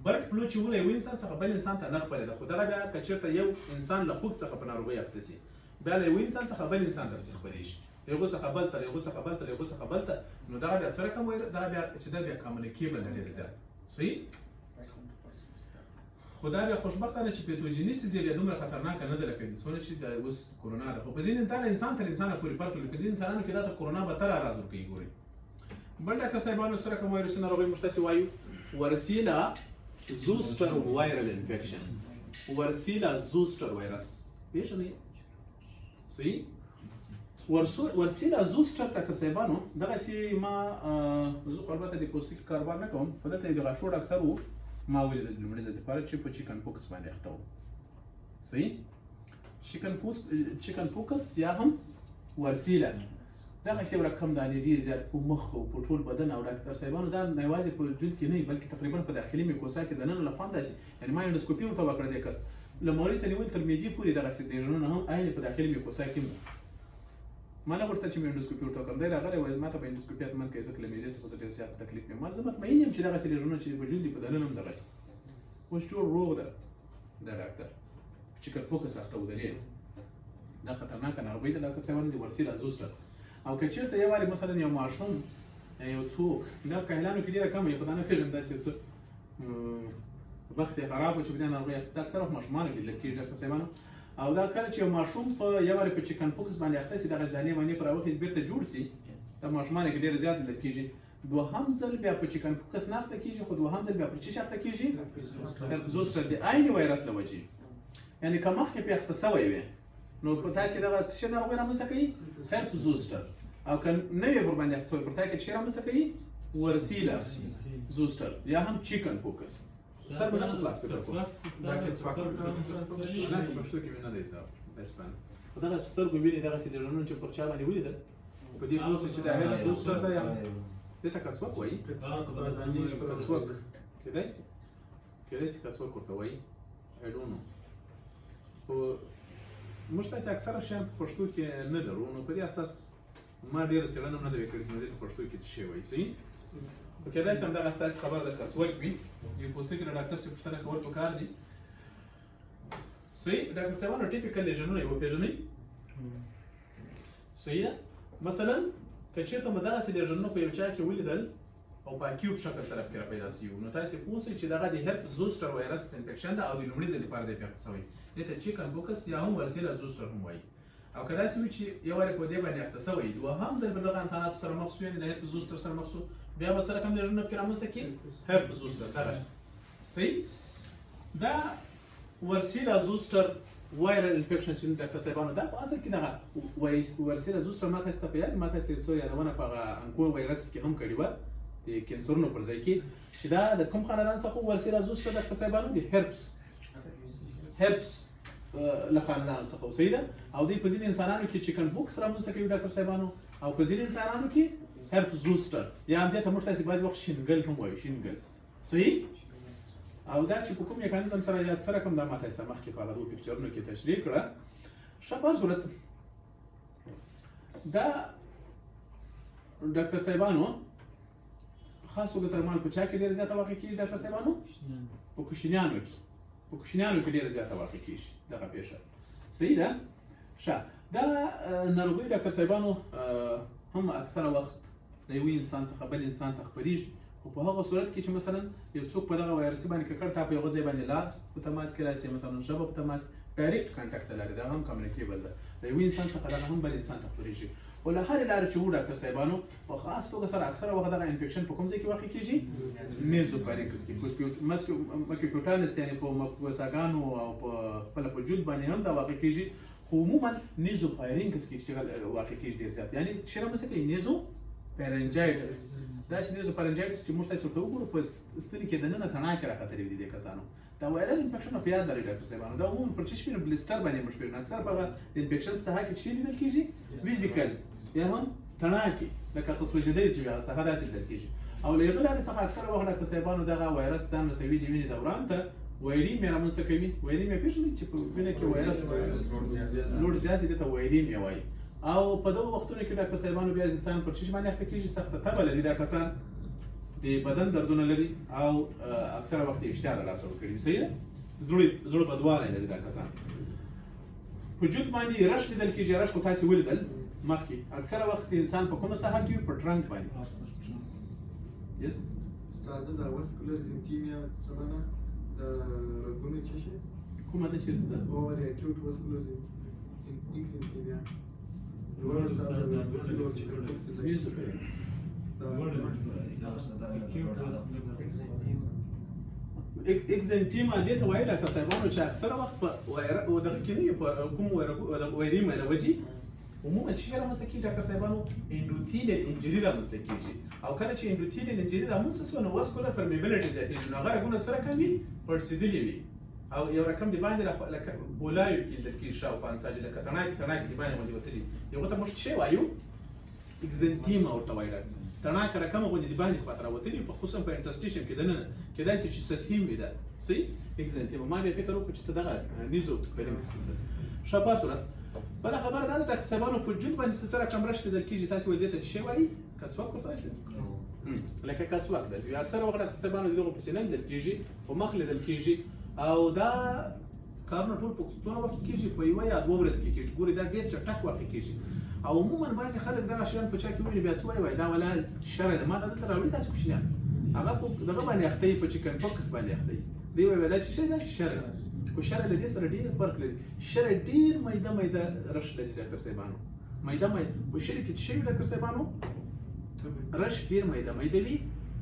برډ فلو چې له یوه انسان څخه بل انسان ته نه خپرېده، خو دغه بیا که چېرته یو انسان له خوږ څخه په ناروغۍ اخته سي، بیا له یوه انسان څخه بل انسان ته پسې خپرېږي، یو څخه بل ته، یو څخه بل ته، یو څخه بل ته، نو دغه بیا سره کوم دغه بیا چې دا بیا کامونیکیبل نه ډېر زیات. صحیح. خو دا بیا خوشبختانه چې پیتوجینیسیس یې بیا دومره خطرناکه نه ده لکه څونه چې د اوس کرونا ده، خو په ځینې دا له انسان تر انسانه پورې فرق لري. په ځینې انسانانو کې دا ته کرونا به تر اراز ورکوي. ګورئ بل ډاکټر صاحبانو سره کوم وایرسي ناروغۍ موږ تاسې وایو ورسیله زوستر وایرل انفیکشن، ورسیله زوستر وایرس پېژنئ. صحیح. ورسیله زوستر ډاکټر صاحبانو دغسې ما زه خو البته د پوستکي کاروبار نه کوم، خو دلته د غاښو ډاکټر و، ما ولیدل لومړي ځل دپاره چې په چیکن پوکس باندې اخته و. صحیح. چیکن پوکس یا هم ورسیله دغسې یو رقم دانې ډېرې زیات په مخ او په ټول بدن، او ډاکټر صاحبانو دا نه یوازې په جلد کې نه وي بلکې تقریبا په داخلي میکوسا کې دننه له خوا داسې، یعنې ما انډوسکوپي ورته وکړه دې کس له مورې څخه نیول تر معدې پورې دغسې دیژنونه هم عین په داخلي میکوسا کې وو. ما نه غوښتل چې مې انډوسکوپي ورته وکړم، دی راغلی وایي ما ته به انډوسکوپي حتما کوي ځکه له معدې څخه زه ډېر زیات تکلیف یم. ما زه مطمئن یم چې دغسې دیژنونه چې په جلد دي په دننه هم دغسې اوس ټول روغ ده. دا ډاکټر چیکن پوکس اخته ودرې دا خطرناکه ناروغۍ ده ډاکټر صاحبانو د ورسیله زوستر. او که چېرته یو وارې مثلا یو ماشوم یو څوک دا کاهلانو کې ډېره کمه وي، خو دا نه پېژنم داسې څه وخت یې خراب و چې په دې ناروغۍ دا اکثره وخت ماشومانو کې لیدل کېږي ډاکټر صاحبانو. او دا کله چې یو ماشوم په یو وارې په چیکن پوکس باندې اخته سي، دغه دانې وانې په راوخیست بېرته جوړ سي، دا ماشومانو کې ډېر زیات لیدل کېږي. دوهم ځل بیا په چیکن پوکس نه اخته کېږي، خو دوهم ځل بیا په څه شي اخته کېږي؟ زوستر د عین وایرس له وجې. یعنې که مخکې پرې اخته سوی وي نو په تا کې دغه څه شی ناروغۍ رامنځته کوي؟ هرپ زوستر. او که نه وي ورباندې اخته سوی پر تا کې څه شی رامنځته کوي؟ ورسیله زوستر یا هم چیکن پوکس. سر به نسو خلاص پیدا کړو. دا کې څه وکړو؟ نه په پښتو کې مې نه دی حساب اسپان. خو دغه سترګو ویني دغسې دیژنونه چې پر چا باندې ولیدل په دې پوه سو چې دا هرپ زوستر ده یا دې ته کڅوک وایي. کڅوک کېدای شي کڅوک ورته وایي. I don't know. خو موږ تاسې اکثره شیان په پښتو کې نه لرو، نو په دې اساس ما ډېره څېړنه هم نه ده وکړې چې نو دې په پښتو کې څه شی وایي. صحیح. خو کېدای شي همدغه ستاسې خبره د کڅوک وي، د پوستکي له ډاکټر څخه پوښتنه کول پکار دي. صحیح. ډاکټر صاحبانو ټیپیکل لیژنونه یې وپېژنئ. صحیح ده. مثلا که چېرته مو دغسې لیژنونه په یو چا کې ولیدل او په اکیوټ شکل سره پکې راپیدا سوي وو، نو تاسې پوه سئ چې دغه د هرپ زوستر وایرس انفیکشن ده او د لومړي ځل لپاره دی پې اخته سوی. دې ته چیکن پوکس یا هم ورسیله زوستر هم وایي. او که داسې وي چې یو وارې په دې باندې اخته سوی، دوهم ځل به دغه امتحاناتو سره مخ شو، یعنې د هرپ زوستر سره مخ شو، بیا به سره کوم لیژنونه پکې رامنځته کړي؟ هرپ زوستر دغسې. صحیح. دا ورسیلا زوستر وایرل انفیکشن چې ډاکټر صاحبانو دا په اصل کې دغه ورسیلا زوستر ما تاسو ته په یاد ما تاسو سو یادونه په انکو وایرس کې هم کړی و د کینسرونو پر ځای کې چې دا د کوم خاندان څخه ورسیلا زوستر ډاکټر صاحبانو د هرپس له خاندان څخه وسیده او د په ځینې انسانانو کې چیکن بوکس رامنځته کوي ډاکټر صاحبانو او په ځینې انسانانو کې هرپس زوستر یا هم دې ته موږ تاسو بعض وخت شینګل هم وایو شینګل صحیح او دا چې په کوم میکانیزم سره یاد سره کوم دا ما تاسو ته مخکې په هغه دوه پکچرونو کې تشریح کړه ښه په صورت دا ډاکټر صاحبانو خاص توګه سره په چا کې ډېر زیاته واقع کېږي ډاکټر صاحبانو په کوچنیانو کې ډېره زیاته واقع کېږي دغه پیښه صحیح ده ښه دا ناروغي ډاکټر صاحبانو هم اکثره وخت د یوه انسان څخه بل انسان ته خپرېږي خو په هغه صورت کې چې مثلا یو څوک په دغه وایرسي باندې ککړ تا په یوه ځای باندې لاس په تماس کې راسي مثلا ژبه په تماس ډایرکټ کانټاکټ لري دا هم کمیونیکیبل ده د یوه انسان څخه دغه هم بل انسان ته خپرېږي خو له هرې لارې چې و ډاکټر صاحبانو په خاص توګه سره اکثره وخت دغه انفیکشن په کوم ځای کې واقع کېږي میزوفاریکس کې مکیوکوټانس یعنې په مکوساګانو او په خپله په جلد باندې هم دا واقع کېږي خو عموما نیزوفارینکس کې چې واقع کېږي ډېر زیات یعنې چې رامنځته کوي نیزوفارنجایټس دا چې نیزوفارنجایټس چې موږ تاسو ورته وګورو په ستوني کې دننه تڼاکې راختلې دي دې کسانو دا وایرل انفیکشن په یاد لري ډاکټر صاحبانو دا عموما پر چشم بلسټر باندې موږ پیژنو اکثر په هغه انفیکشن ساحه کې چې لیدل کېږي ویزیکلز یا هم تڼاکې لکه قصبجدري چې هغه ساحه داسې لیدل کېږي او له یوې لارې څخه اکثره وخت ډاکټر صاحبانو دغه وایرس ځان رسوي د وینې دوران ته وایریمیا رامنځته کوي وایریمیا پیژنئ چې په وینه کې وایرس لوړ زیات دي ته وایریمیا وایي او په دغه وختونو کې ډاکټر صاحبانو بیا انسان پر چشم باندې اخته کېږي سخته تبه لري دا کسان د بدن دردونه لري او اکثره وخت یې اشتها له لاسه ورکړي صحیح ده زړه بدوالی لري دا کسان په جوت باندې رش لیدل کېږي رش خو تاسې ولیدل مخکې اکثره وخت انسان په کومه ساحه کې وي په ټرنک باندې یس استاده دا واسکولر زنکیمیا څه معنی د رګونو څه شي کومه ده چې ده اوور اکیوټ واسکولر زنکیمیا لوړ استاده د لوړ چې اکزنټیما دې ته وایي ډاکټر صاحبانو چې اکثره وخت په دغه کې نه په کوم وایریما راوځي عموما چې رامنځته کېږي ډاکټر صاحبانو انډوتیلیل انجري رامنځته کېږي او کله چې انډوتیلیل انجري رامنځته شوه نو واسکولر پرمیبیلیټي زیاتېږي نو هغه رګونه سره کم وي پړسېدلي وي او یو رقم د باندې لکه بولایو کې لیدل کېږي شاوخوا انساجي لکه تڼاکې د باندې غوندې وتلي هغو ته موږ څه وایو اکزنټیما ورته وایي ډاکټر تڼاکه رقمه غوندې د باندې خواته راوتلي په خصوصا په انټرسټیشن کې دننه کېدای شي چې سطحي هم وي دا صحیح اکزنټیما ما بیا فکر وکړو چې ته دغه نیزوفارنکس ښه په صورت بله خبره دا ده ډاکټر صاحبانو په جوت باندې څه سره کمرش لیدل کېږي تاسې وایي دې ته څه وایي کڅوک ورته وایي لکه کڅوک ده اکثره وخت ډاکټر صاحبانو د دغو په سینه لیدل کېږي په مخ لیدل کېږي او دا کارونه ټول په څومره وخت کې کېږي په یوه یا دوه ورځې کې کېږي ګورې دا ډېر چټک واقع کېږي او عموما بعضې خلک دغه شیان په چا کې ویني بیا څه وایي دا ولا شرع ده ما ته دلته راوړي داسې کوچنیان هغه په دغه باندې اخته وي په چکن پوکس باندې اخته وي دوی وایي دا چې شی ده شرع خو شرع له دې سره ډېر فرق لري شرع ډېر میده رش لري ډاکټر صاحبانو میده په شرع کې څه شی وي ډاکټر صاحبانو رش ډېر میده وي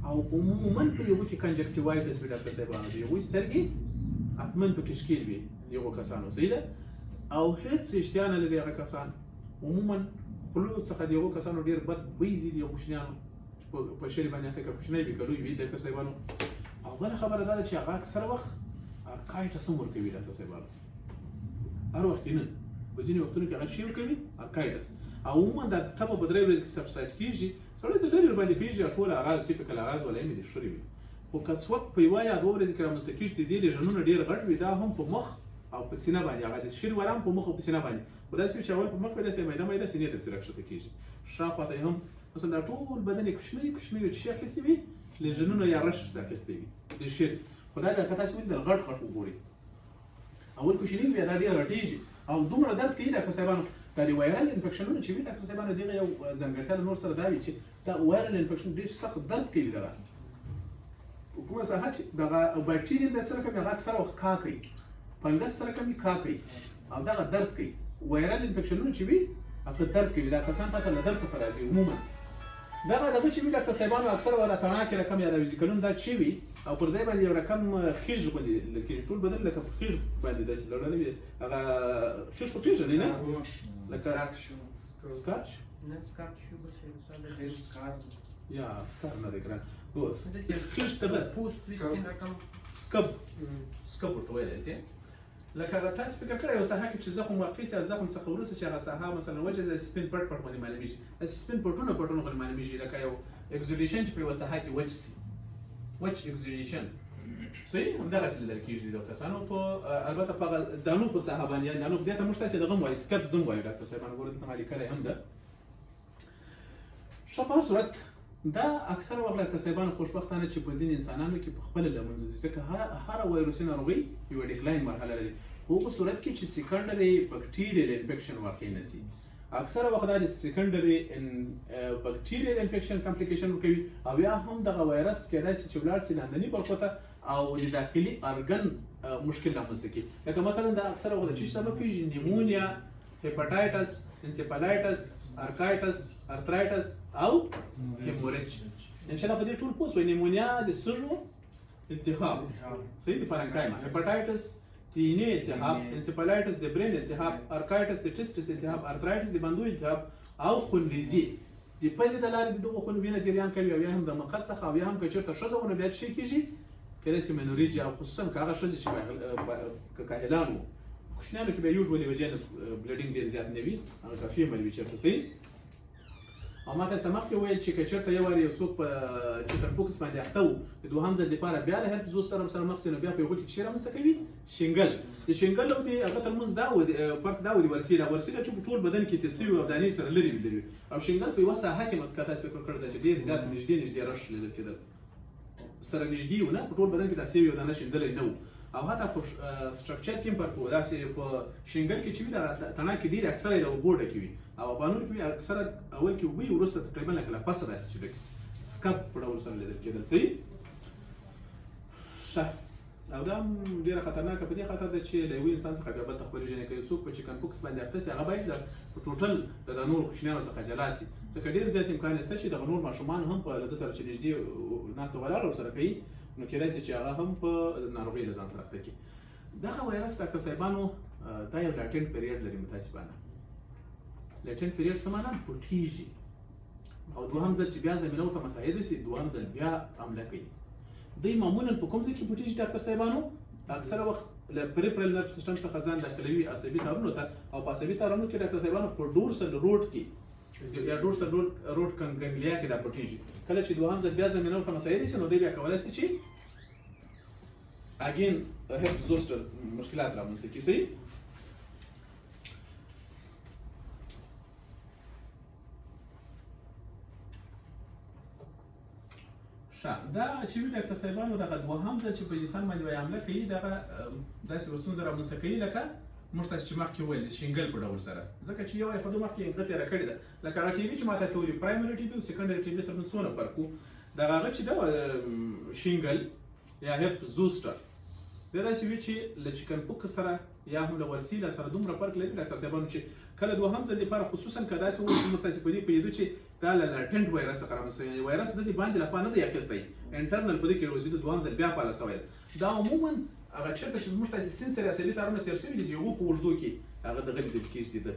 او عموما په یوه کې کنجکټیوایټس وي ډاکټر صاحبانو د یوې سترګې حتما پکې ښکېل وي د هغو کسانو صحیح ده او هېڅ اشتها نه لري هغه کسان عموما خلو څخه د هغو کسانو ډېر بد بوی ځي د هغو کوچنیانو په شري باندې هلته که کوچنی وي که لوی وي ډاکټر صاحبانو او بله خبره دا ده چې هغه اکثره وخت ارکایټس هم ورکوي ډاکټر صاحبانو هر وخت کې نه په ځینې وختونو کې هغه شی ورکوي ارکایټس او عموما دا تبه په 3 ورځې کې سبسایډ کېږي سړی د لرې باندې پېژني ټول اغاز ټیپیکل اغاز ولا یې د شري وي خو کڅوک په یوه یا دوه ورځې کې رامنځته کېږي د دې لیژنونه ډېر غټ وي دا هم په مخ او په سینه باندې هغه د شیر ورم په مخ او په سینه باندې خو داسې وي چې اول په مخ باندې داسې میده سینې ته پسې راکښته کېږي شاوخوا ته یې هم مثلا دا ټول بدن یې کوچنی وي چې شی اخیستی وي لیژنونه یا رش اخیستی وي د شیر خو دا که تاسې ولیدل غټ وګورئ اول کوچني وي دا ډېر غټېږي او دومره درد کوي ډاکټر صاحبانو دا د وایرل انفیکشنونه چې وي ډاکټر صاحبانو د هغه یو ځانګړتیا له نور سره دا وي چې دا وایرل انفیکشن ډېر سخت درد کوي دغه کومه ساحه چې دغه باکټیریا د سره کوي هغه اکثره وخت کا کوي فنګس سره کوي کا کوي او دغه درد کوي وایرل انفیکشنونه چې وي هغه درد کوي دا کسان پته له درد څخه راځي عموما دغه چې وي ډاکټر صاحبانو اکثره ولا تڼاکې رقم یا د ویزیکلون دا چې وي او پر ځای باندې یو رقم خیژ غوندې لکه ټول بدن لکه خیژ باندې داسې لړلی وي هغه خیژ خو پېژنې نه لکه سکاچ نه سکاچ شو بچې مثلا د سکار یا سکار نه دی ګران خیژ ته پوست ویسکین رقم سکب ورته ویلی شي لکه تاسو فکر کړی یو ساحه کې چې زخم واقع سي زخم څخه وروسته چې هغه ساحه مثلا وجه د سپین پټ باندې معلومیږي داسې سپین پټونه باندې معلومیږي لکه یو اکزولیشن چې په یوه ساحه کې وچ سي وچ اکزولیشن صحیح همدغسې لیدل کېږي د کسانو په البته په هغه دانو په ساحه باندې یعنې دانو دې ته موږ تاسې دغه هم وایو سکب زم وایو ډاکټر صاحبان ګوره دلته ما لیکلی هم ده ښه په هر صورت دا اکثره وخت ډاکټر صاحبانو خوشبختانه چې په ځینې انسانانو کې په خپله له منځه ځي ځکه هره وایروسي ناروغي یوه ډیکلاین مرحله لري په هغو صورت کې چې سیکنډري بکټیریل انفیکشن واقع نه سي اکثره وخت دا د سیکنډري بکټیریل انفیکشن کمپلیکیشن ورکوي او یا هم دغه وایرس کیدای سي چې ولاړ سي لاندني برخو ته او د داخلي ارګن مشکل رامنځته کړي لکه مثلا دا اکثره وخت چې سبب کېږي نیمونیا هیپاټایټس انسیفالایټس ارکایټس ارترایټس او هیموریج ان شاء الله په دې ټول پوه شوئ نیمونیا د سږو التهاب صحیح د پارنکایما هیپاټایټس د اینې التهاب انسیفالایټس د برین التهاب ارکایټس د ټیسټس التهاب ارترایټس د بندو التهاب او خونریزي د پزې د لارې د دغو خونو وینه جریان کوي او یا هم د مقعد څخه او یا هم که چېرته ښځه ونه بیا څه شی کېږي کیدای سي منوریجي او خصوصا که هغه ښځې چې کاهلان وو کوچنیانو کې بیا یوژولي وجه بلډینګ ډېر زیات نه وي هغه کافي عمل وي چېرته صحیح او ما تاسو ته مخکې ویل چې که چېرته یو وارې یو څوک په چکن پوکس باندې اخته و د دوهم ځل دپاره بیا له هیلپ زوس سره مخ سي نو بیا په یو کې څه رامنځته کوي شینګل د شینګل او د هغه ترمنځ دا و فرق دا و د ورسیله چې په ټول بدن کې تڅوي او دانې سره لري او شینګل په یوه ساحه کې مسکه تاسو فکر کړی ده چې ډېر زیات نږدې رش لیدل کېدل سره نږدې و نه په ټول بدن کې داسې یو دانه شیندلی نه و او حتی په سټرکچر کې هم فرق و داسې په شینګل کې چې وي دغه تڼاکې ډېرې اکثره یې له اوبو ډکې وي او بانون کې اکثره اول کې اوبه وي وروسته تقریبا لکه له پسه داسې چې ډک سکب په ډول سره لیدل کېدل صحیح ښه او دا هم ډېره خطرناکه په دې خاطر ده چې له یوه انسان څخه بیا بل ته خپرېږي که یو څوک په چکن پوکس باندې اخته سي هغه باید په ټوټل د نورو کوچنیانو څخه جلا سي ځکه ډېر زیات امکان شته چې دغه نور ماشومان هم په له ده سره چې نږدې ناسته ولاړه ورسره کوي نو کېدای سي چې هغه هم په ناروغۍ له ځان سره اخته کړي دغه وایرس ډاکټر صاحبانو دا یو لاټینټ پیریډ لري متاسفانه لاټینټ پیریډ څه معنا پټېږي او دوهم ځل چې بیا زمینه ورته مساعده سي دوهم ځل بیا حمله کوي دوی معمولا په کوم ځای کې پټېږي ډاکټر صاحبانو اکثره وخت له پریفرل نرف سیسټم څخه ځان داخلوي عصبي تارونو ته او په عصبي تارونو کې ډاکټر صاحبانو په ډورسل روډ کې یا ډورسل روډ کنګنګلیا کې دا پټېږي کله چې دوهم ځل بیا زمینه ورته مساعده سي نو دوی بیا کولی سي چې اگین هیپ زوستر مشکلات رامنځته کړي صحیح دا چې وي ډاکټر صاحبانو دغه دوهم ځل چې په انسان باندې وایي حمله کوي دغه داسې ستونزه رامنځته کوي لکه موږ تاسو چې مخکې وویل شینګل په ډول سره ځکه چې یو یې خو مخکې هغه تېره کړې ده لکه هغه ټي بي چې ما تاسو ویلي پرایمري ټي بي او سیکنډري ټي بي ترمنځ څونه فرق و دغه هغه چې ده شینګل یا هیپ زوسټر دا داسې وي چې له چکن پوکس سره یا هم له ورسیله سره دومره فرق لري ډاکټر صاحبانو چې کله دوهم ځل لپاره خصوصا که داسې وایي چې موږ تاسې په دې پوهېدو چې دا له لاټنټ وایرس څخه رامنځته شوی وایرس د دې باندې له خوا نه دی اخیستی انټرنل په دې کې روزېدو دوهم ځل بیا فعاله شوی ده دا عموما هغه چېرته چې زموږ تاسې سینسري عصبي تارونه تېر شوي دي د هغو په اوږدو کې هغه دغه لیدل کېږي د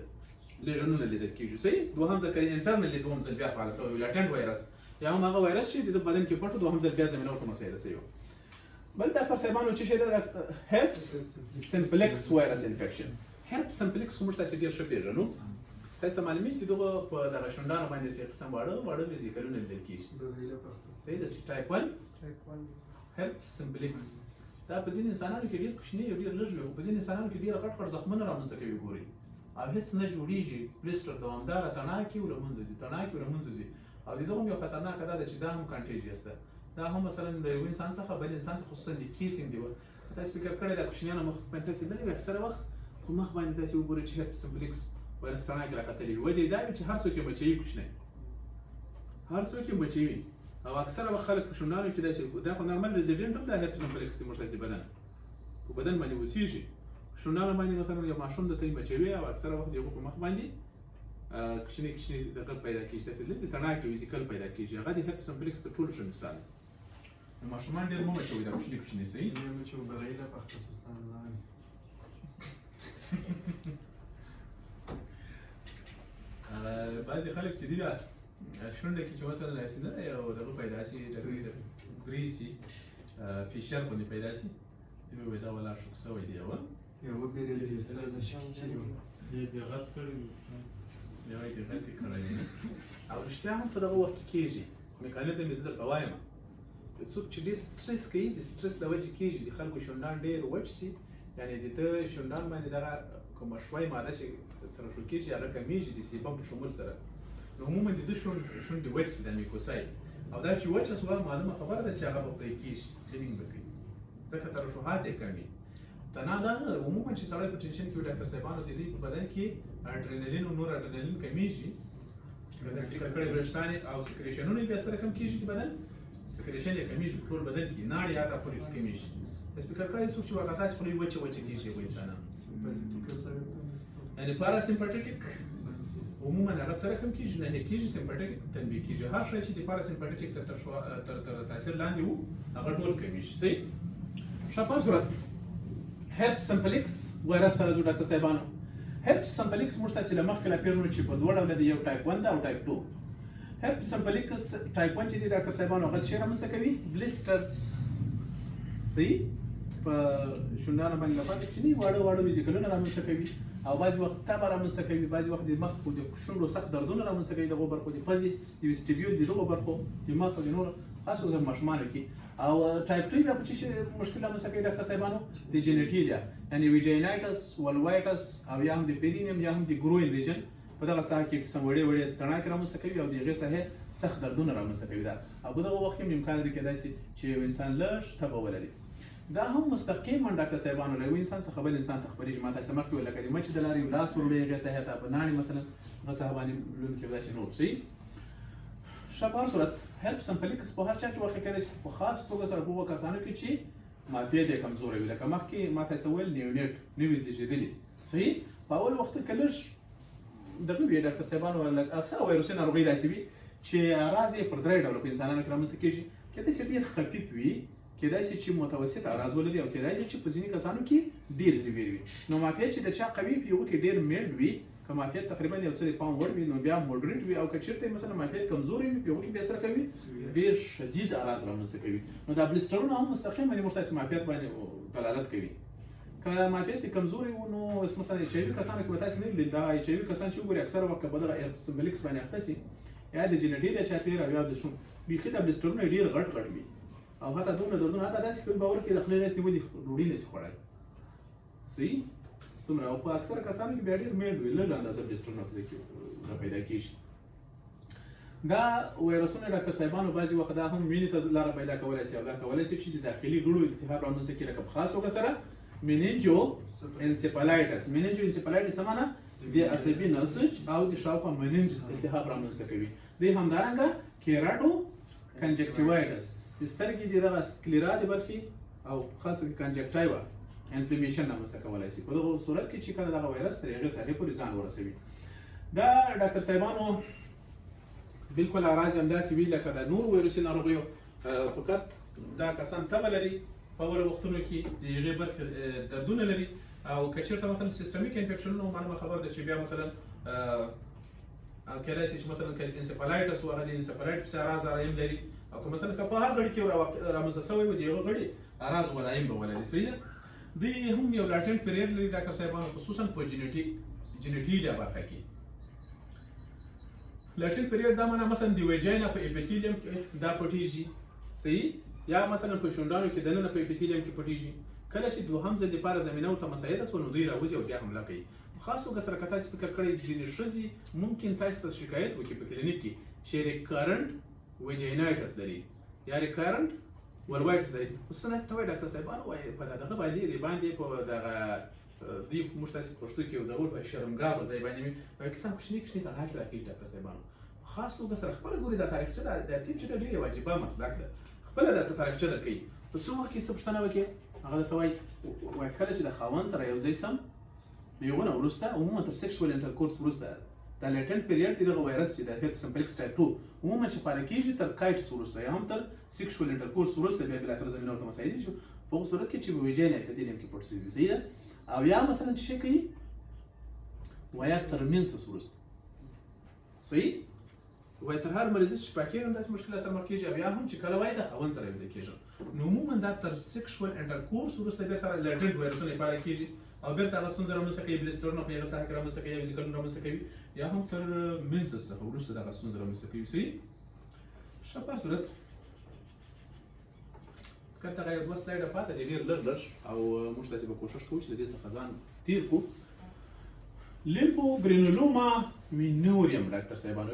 لیژنونه لیدل کېږي صحیح دوهم ځل کله انټرنل دوهم ځل بیا فعاله شوی لاټنټ وایرس یا هم هغه وایرس چې د بدن کې پټ دوهم ځل بیا زمینه ورته مساعده شوی بل ډاکټر صاحبانو چې شی ده هرپس سمپلکس وایرس انفیکشن هرپس سمپلکس خو موږ تاسې ډېر ښه پېژنو تاسو ته معلومیږي چې دغه په دغه شونډانو باندې چې قسم واړه ویزیکلونه لیدل کېږي صحیح ده ټایپ 1 هرپس سمپلکس دا په ځینې انسانانو کې ډېر کوچني او ډېر لږ وي خو په ځینې انسانانو کې ډېر غټ زخمونه رامنځته کوي ګورئ او هېڅ نه جوړېږي بلیسټر دوامداره تڼاکې له منځه ځي او د دغه یو خطرناکه دا ده چې دا هم کانټیجیس ده دا هم مثلا د یو انسان څخه بل انسان ته خصوصا د کیسینګ دی تاسو فکر کړی دا کوچنیانو مخ باندې تاسې لري اکثره وخت په مخ باندې تاسې وګورئ چې هرپس سمپلکس وایرس تڼاکې راختلي وي وجه یې دا وي چې هر څوک یې بچوي کوچنی هر څوک یې بچوي او اکثره وخت خلک په شونډانو کې داسې دا خو نارمل ریزیډنټ هم دا هرپس سمپلکس دی موږ تاسې بدن په بدن باندې اوسېږي شونډانو باندې مثلا یو ماشوم درته یې بچوي او اکثره وخت یې په مخ باندې کوچني دغه پیدا کېږي چې دلته تڼاکې ویزیکل پیدا کېږي هغه د هرپ سمپلیکس تر ټولو ښه مثال دی نو ماشومان ډېر مه مچوئ دا کوچني صحیح بعضې خلک چې دي بیا شونډه کې چې مثلا یو دغه پیدا شي ګریسي فیشر باندې پیدا شي دوی به دا ولاړ شوک شوی دی یوه یې غلطي کړی او رښتیا هم په دغه وخت کې کېږي میکانیزم یې زه درته وایم څوک چې ډېر سټرس کوي د سټرس له وجې کېږي د خلکو شونډان ډېر وچ شي یعنې د ده شونډان باندې دغه کومه شوی ماده چې ترشح کېږي هغه کمیږي د سیبم په شمول سره نو عموما د ده شونډې وچ شي د میکوساید او دا چې وچه شوه معلومه خبره ده چې هغه به پرې کېږي کلینګ به کوي ځکه ترشحات یې کمي تنها دا عموما چې سړی په ټینشن کې وي ډاکټر صاحبانو د دوی په بدن کې اډرینالین او نور اډرینالین کمیږي فکر کړی وریښتانې او سکریشنونه یې بیا سره کم کېږي د بدن سکریشن یې کمیږي په ټول بدن کې ناړې یا دا خولې کې کمیږي فکر کړی څوک چې ورته داسې خولې وچه کېږي یو انسانان یعنې پاراسمپټیک عموما هغه سره کم کېږي نه کېږي سمپټیک تنبیه کېږي هر شی چې د پاراسمپټیک تر تاثیر لاندې وو هغه ټول کمیږي صحیح ښه په صورت هرپ سمپلیکس وایرس ته راځو ډاکټر صاحبانو هرپ سمپلیکس موږ تاسې له مخکې لا پېژنو چې په دوه ډوله دی یو ټایپ 1 ده او ټایپ 2 هرپ سمپلیکس ټایپ 1 چې دی ډاکټر صاحبانو هغه څه رامنځته کوي بلیسټر صحیح په شونډانو باندې له پاسه کوچني واړه ویزیکلونه رامنځته کوي او بعضې وخت تبه رامنځته کوي بعضې وخت د مخ د شونډو سخت دردونه رامنځته کوي دغو برخو د پزې د ویسټیبیول د دغو برخو د مخ او د نورو خاصو زر ماشومانو کې او ټایپ 2 بیا په څه شي مشکل رامنځته کوي ډاکټر صاحبانو د جینیټیلیا یعنې ویجینایټس ولوایټس او یا هم د پیرینیم یا هم د ګروین ریجن په دغه ساحه کې قسم وړې تڼاکې رامنځته کوي او د هغې ساحې سخت دردونه رامنځته کوي دا او په دغه وخت کې هم امکان لري کېدای شي چې یو انسان لږ تبه ولري دا هم مستقیما ډاکټر صاحبانو له یو انسان څخه بل انسان ته خپرېږي ما تاسې مخکې ویل لکه د مچ د لارې یو لاس ور وړي هغې ساحې ته په ناړې مثلا هغه ساحه باندې لوند کېدای شي نور صحیح ښه په هر صورت هرپ سمپلیکس په هر چا کې واقع کېدای شي په خاص توګه سره په هغو کسانو کې چې مالپید یې کمزوری وي لکه مخکې ما تاسې ویل نیونیټ نوي زېږېدلي صحیح په اول وخت کې لږ دغه وي ډاکټر صاحبانو اکثره وایروسي ناروغۍ داسې وي چې اعراض یې پر درې ډوله په انسانانو کې رامنځته کېږي کېدای شي ډېر خفیف وي کېدای شي چې متوسط اعراض ولري او کېدای شي چې په ځینې کسانو کې ډېر زویر وي نو ماپید چې د چا قوي په یوه کې ډېر میلډ وي که ماپید تقریبا یو څه د پام وړ وي نو بیا موډریټ وي او که چېرته مثلا ماپید کمزوری وي په یوه کې بیا سره کوي ډېر شدید اعراض رامنځته کوي نو دا بلیسټرونه هم مستقیم باندې موږ تاسې ماپید باندې دلالت کوي که ماپید کمزوری و نو مثلا ایچ آی وي کسانو کې به تاسې نه لیدل دا ایچ آی وي کسان چې وګوري اکثره وخت په دغه سمپلیکس باندې اخته شي یا د جینیټیلیا چاپېره او یا د شوم بیخي دا بلیسټرونه ډېر غټ وي او حتی دومره دردونه حتی داسې کوي باور کې د خولې داسې نیولي ډوډۍ نه شي خوړی صحیح دومره او په اکثره کسانو کې بیا ډېر میلډ وي لږ اندازه بلیسټرونه پرې پیدا کېږي دا وایرسونه ډاکټر صاحبانو بعضې وخت دا هم وینې ته لاره پیدا کولی شي او دا کولی شي چې د داخلي غړو التهاب رامنځته کړي لکه په خاص توګه سره مینینجو انسیفالایټس مینینجو انسیفالایټس څه معنی د عصبي نسج او د شاوخوا مننجس التهاب رامنځته کوي دوی همدارنګه کیراټو کنجکټیوایټس د سترګې د دغه سکلیرا د برخې او خاصه کنجکټایوا انفلیمیشن رامنځته کولی شي په دغه صورت کې چې کله دغه وایرس تر هغې ساحې پورې ځان ورسوي دا ډاکټر صاحبانو بالکل اعراض همداسې وي لکه د نور وایروسي ناروغیو فقط دا کسان تبه لري په اولو وختونو کې د هغې برخې دردونه لري او که چېرته مثلا سیستمیک انفیکشنونه معلومه خبر ده چې بیا مثلا کېدای شي چې مثلا که انسیفالایټس و هغه د انسیفالایټس اعراض علایم لري او که مثلا که په هر غړي کې رامنځته شوی وي د هغه غړي اعراض و علایم به ولري صحیح ده دوی هم یو لاټنټ پیریډ لري ډاکټر صاحبانو خصوصا په جینیټیلیا برخه کې لاټنټ پیریډ دا معنی مثلا د ویجینا په اپیتیلیم کې دا پټیږي صحیح یا مثلا په شونډانو کې دننه په اپیتیلیم کې پټیږي کله چې دوهم ځل لپاره زمینه ورته مساعده شول نو دوی راوځي او بیا حمله کوي په خاص توګه سره که تاسې فکر کړی ځینې ښځې ممکن تاسې ته شکایت وکړي په کلینیک کې چې ریکارنټ ویجینایټس لري یا ریکارنټ ولوایټس لري اوس څه ته وایي ډاکټر صاحبانو وایي په دغه باندې په دغه دوی موږ تاسې په پښتو کې دغه شرمګاه په ځای باندې وایي کیسه کوچني تنهاکې راکوي ډاکټر صاحبانو خاص توګه سره خپله ګوري دا تاریخچه دا تیپ چې دا ډېرې واجبه مسلک ده خپله دا تاریخچه درکوي په څو وخت کې څه پوښتنه وکړې هغه درته وایي کله چې د خاوند سره یو ځای سم له یو نه وروسته عموما تر سیکشوال انټرکورس وروسته دا لیټنټ پیریډ کې دغه وایرس چې د هرپس سمپلیکس ټایپ 2 عموما چې پاله کېږي تر کایټس وروسته یا هم تر سیکشوال انټرکورس وروسته بیا بالاخره زمینه ورته مسایل شي په هغه صورت کې چې ویجاینه په دې لیم کې پټ شوي صحیح ده او یا مثلا چې شي کوي ویا تر مینسس وروسته صحیح وای تر هر مریض چې پاکې هم داسې مشکل سره مخ کېږي او یا هم چې کله وای د خاوند سره یوځای کېږي نو عموما دا تر سیکشوال انټرکورس وروسته بیا تر لیټنټ وایرسونه پاله کېږي او بیرته هغه ستونزه رامنځته کوي بلیسټرونه په هغه ساحه کې رامنځته کوي یا ویزیکلونه رامنځته کوي یا هم تر مینسس څخه وروسته دغه ستونزه رامنځته کوي صحیح ښه په صورت که دغه یو دوه سلایډه پاته دي ډېر لږ او موږ تاسې به کوشش کوو چې له دې څخه ځان تېر کړو لیمفوګرینولوما مینوریم ډاکټر صاحبانو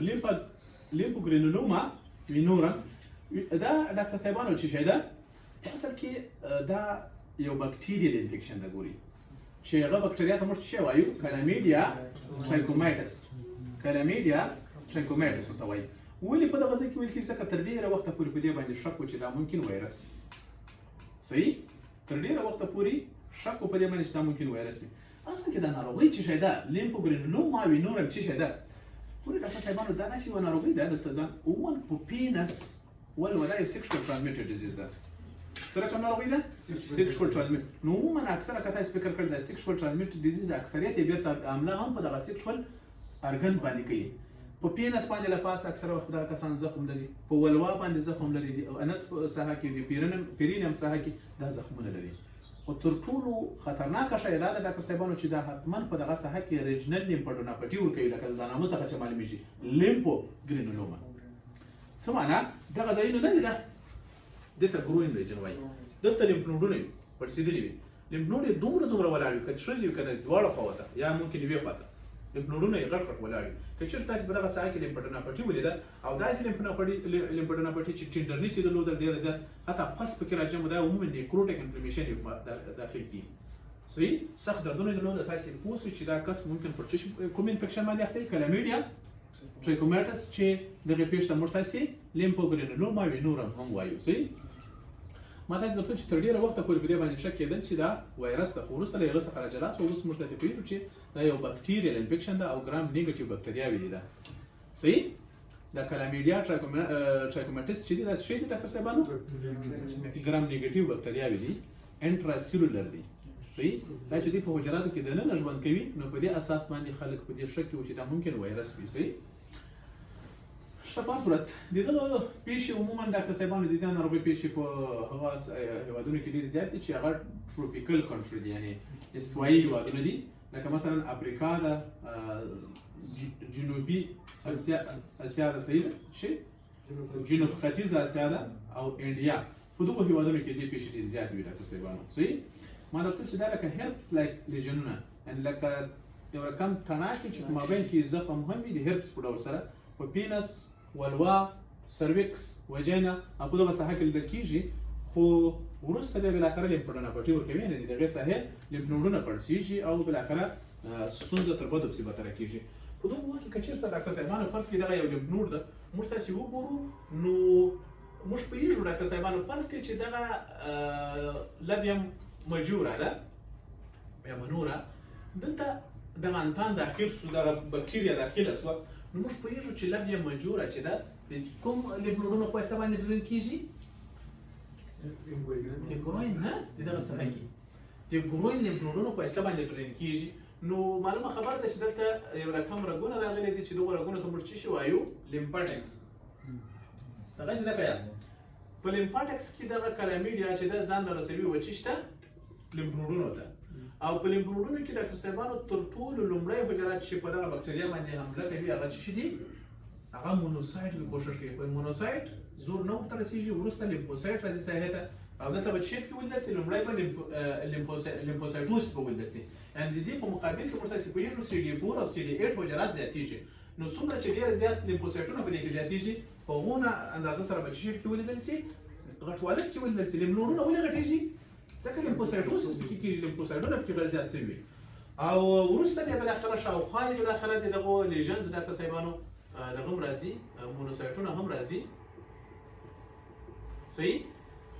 لیمفوګرینولوما مینورم دا ډاکټر صاحبانو چې شی ده په اصل کې دا یو بکټیریل انفیکشن ده ګوري چې هغه بکټریا ته موږ څه وایو کلاميډیا ټرایکومایټس ورته وایي ولې په دغه ځای کې ویل کېږي ځکه تر ډېره وخته پورې په دې باندې شک و چې دا ممکن وایرس صحیح تر ډېره وخته پورې شک و په دې باندې چې دا ممکن وایرس وي اصل کې دا ناروغي چې شی ده لیمفوګرینولوما مینورم چې شی ده ګورې ډاکټر صاحبانو دا داسې یوه ناروغي ده دلته ځان عموما په پینس ولوه دا یو سیکشوال ټرانسمیټډ ډیزیز ده سره کوم ناروغي ده سیکشوال ټرانسمیټ نو عموما اکثره که تاسو فکر کړئ دا سیکشوال ټرانسمیټډ ډیزیز اکثریت یې بیرته حمله هم په دغه سیکشوال ارګن باندې کوي په پینس باندې له پاسه اکثره وخت دغه کسان زخم لري په ولوا باندې زخم لري د انس په ساحه کې د پیرینم ساحه کې دا زخمونه لري خو تر ټولو خطرناکه شی دا ده ډاکټر صاحبانو چې دا حتما په دغه ساحه کې ریجنل لیمفاډوناپټي ورکوي لکه د نامه څخه چې معلومیږي لیمفوګرینولوما څه معنا دغه ځایونه نه دي دا دته ګروین ریجن وایي دلته لیمف نوډونه وي پړسېدلي وي لیمف نوډ یې دومره ولاړ وي که ښځې وي که نه دواړه خواته یا ممکن یوې خواته لیمف نوډونه یې غټ غټ ولاړ وي که چېرته تاسې په دغه ساحه کې لیمفاډوناپټي ولیده او داسې لیمفاډوناپټي چې ټینډرنس یې درلوده ډېره زیات حتی پس پکې راجمع ده عموما نیکروټیک انفلمیشن یې داخل کېږي صحیح سخت دردونه یې درلوده تاسې پوه شئ چې دا کس ممکن پر کوم انفیکشن باندې اخته وي کلاميډیا ټرایکومایټس چې دغه پېښ ته موږ تاسې لیمفوګرینولوما مینورم هم وایو صحیح ما تاسو درته چې تر ډېره وخته پورې په دې باندې شک کېدل چې دا وایرس ده خو وروسته له هغه څخه راجلا سو اوس موږ تاسې پوهېږو چې دا یو بکټیریل انفیکشن ده او ګرام نیګیټیو بکټریاوې ده صحیح دا کلاميډیا ټرایکومایټس چې دي دا څه دي ډاکټر صاحبانو ګرام نیګیټیو بکټریاوې دي انټراسیلولر دي صحیح دا چې دي په حجراتو کې دننه ژوند کوي نو په دې اساس باندې خلک په دې شک کوي چې دا ممکن وایرس وي صحیح په صورت دغه پیښې عموما ډاکټر صاحبانو د دې ناروغۍ پیښې په هغه هېوادونو کې ډېرې زیات دي چې هغه ټروپیکل کنټري دي یعنې استوایي هېوادونه دي لکه مثلا افریقا ده جنوبي اسیا ده صحیح ده شي جنوب ختیځه اسیا ده او انډیا په دغو هېوادونو کې دې پیښې ډېرې زیاتې وي ډاکټر صاحبانو صحیح ما درته چې دا لکه هرپس لایک لیژنونه یعنې لکه یو رقم تڼاکې چې په مابین کې زخم هم وي د هرپس په ډول سره په پینس ولوا سرویکس وجینا او په دغه ساحه کې لیدل کېږي خو وروسته بیا بالاخره لیمفاډوناپټي ورکوي یعنې د هغې ساحې لیمف نوډونه پړسېږي او بالاخره ستونزه تر بده پسې بدتره کېږي په دغه وخت کې که چېرته ډاکټر صاحبانو فرض کړئ دغه یو لیمف نوډ ده موږ تاسې وګورو نو موږ پوهېږو ډاکټر صاحبانو فرض کړئ چې دغه لبیم مجوره ده یا منوره دلته دغه انتان داخل سو دغه بکټیریا داخله سوه نو موږ پوهېږو چې لبیم مجوره چې ده د کوم لیمف نوډونو په واسطه باندې ډرین کېږي د ګروین نه د دغه ساحه کې د ګروین لیمف نوډونو په واسطه باندې ډرین کېږي نو معلومه خبره ده چې دلته یو رقم رګونه راغلي دي چې دغو رګونو ته موږ څه شی وایو لیمفاټکس دغسې ده که یا په لیمفاټکس کې دغه کلاميډیا چې ده ځان رسوي وچې شته لیمف نوډونو ته او په لیمف نوډونو کې ډاکټر صاحبانو تر ټولو لومړی حجرات چې په دغه بکټریا باندې حمله کوي هغه څه شي دي هغه مونوسایټ د کوشش کوي په مونوسایټ زور نه ورته رسېږي وروسته لیمفوسایټ راځي ساحې ته او دلته به شیپ کې ولیدل سي لومړی به لیمفوسایټوس به ولیدل سي یعنې د دې په مقابل کې موږ تاسې پوهېږو CD4 او CD8 حجرات زیاتېږي نو څومره چې ډېر زیات لیمفوسایټونه په دې کې زیاتېږي په هغونه اندازه سره به شیپ کې ولیدل سي غټوالت کې ولیدل سي لیمف نوډونه ولې غټېږي ځکه لیمفوسایټوسس پکې کېږي لیمفوسایټونه پکې غیر زیات شوي او وروسته بیا بالاخره شاوخوا یې بالاخره د دغو لیژنز ډاکټر صاحبانو دغه هم راځي مونوسایټونه هم راځي صحیح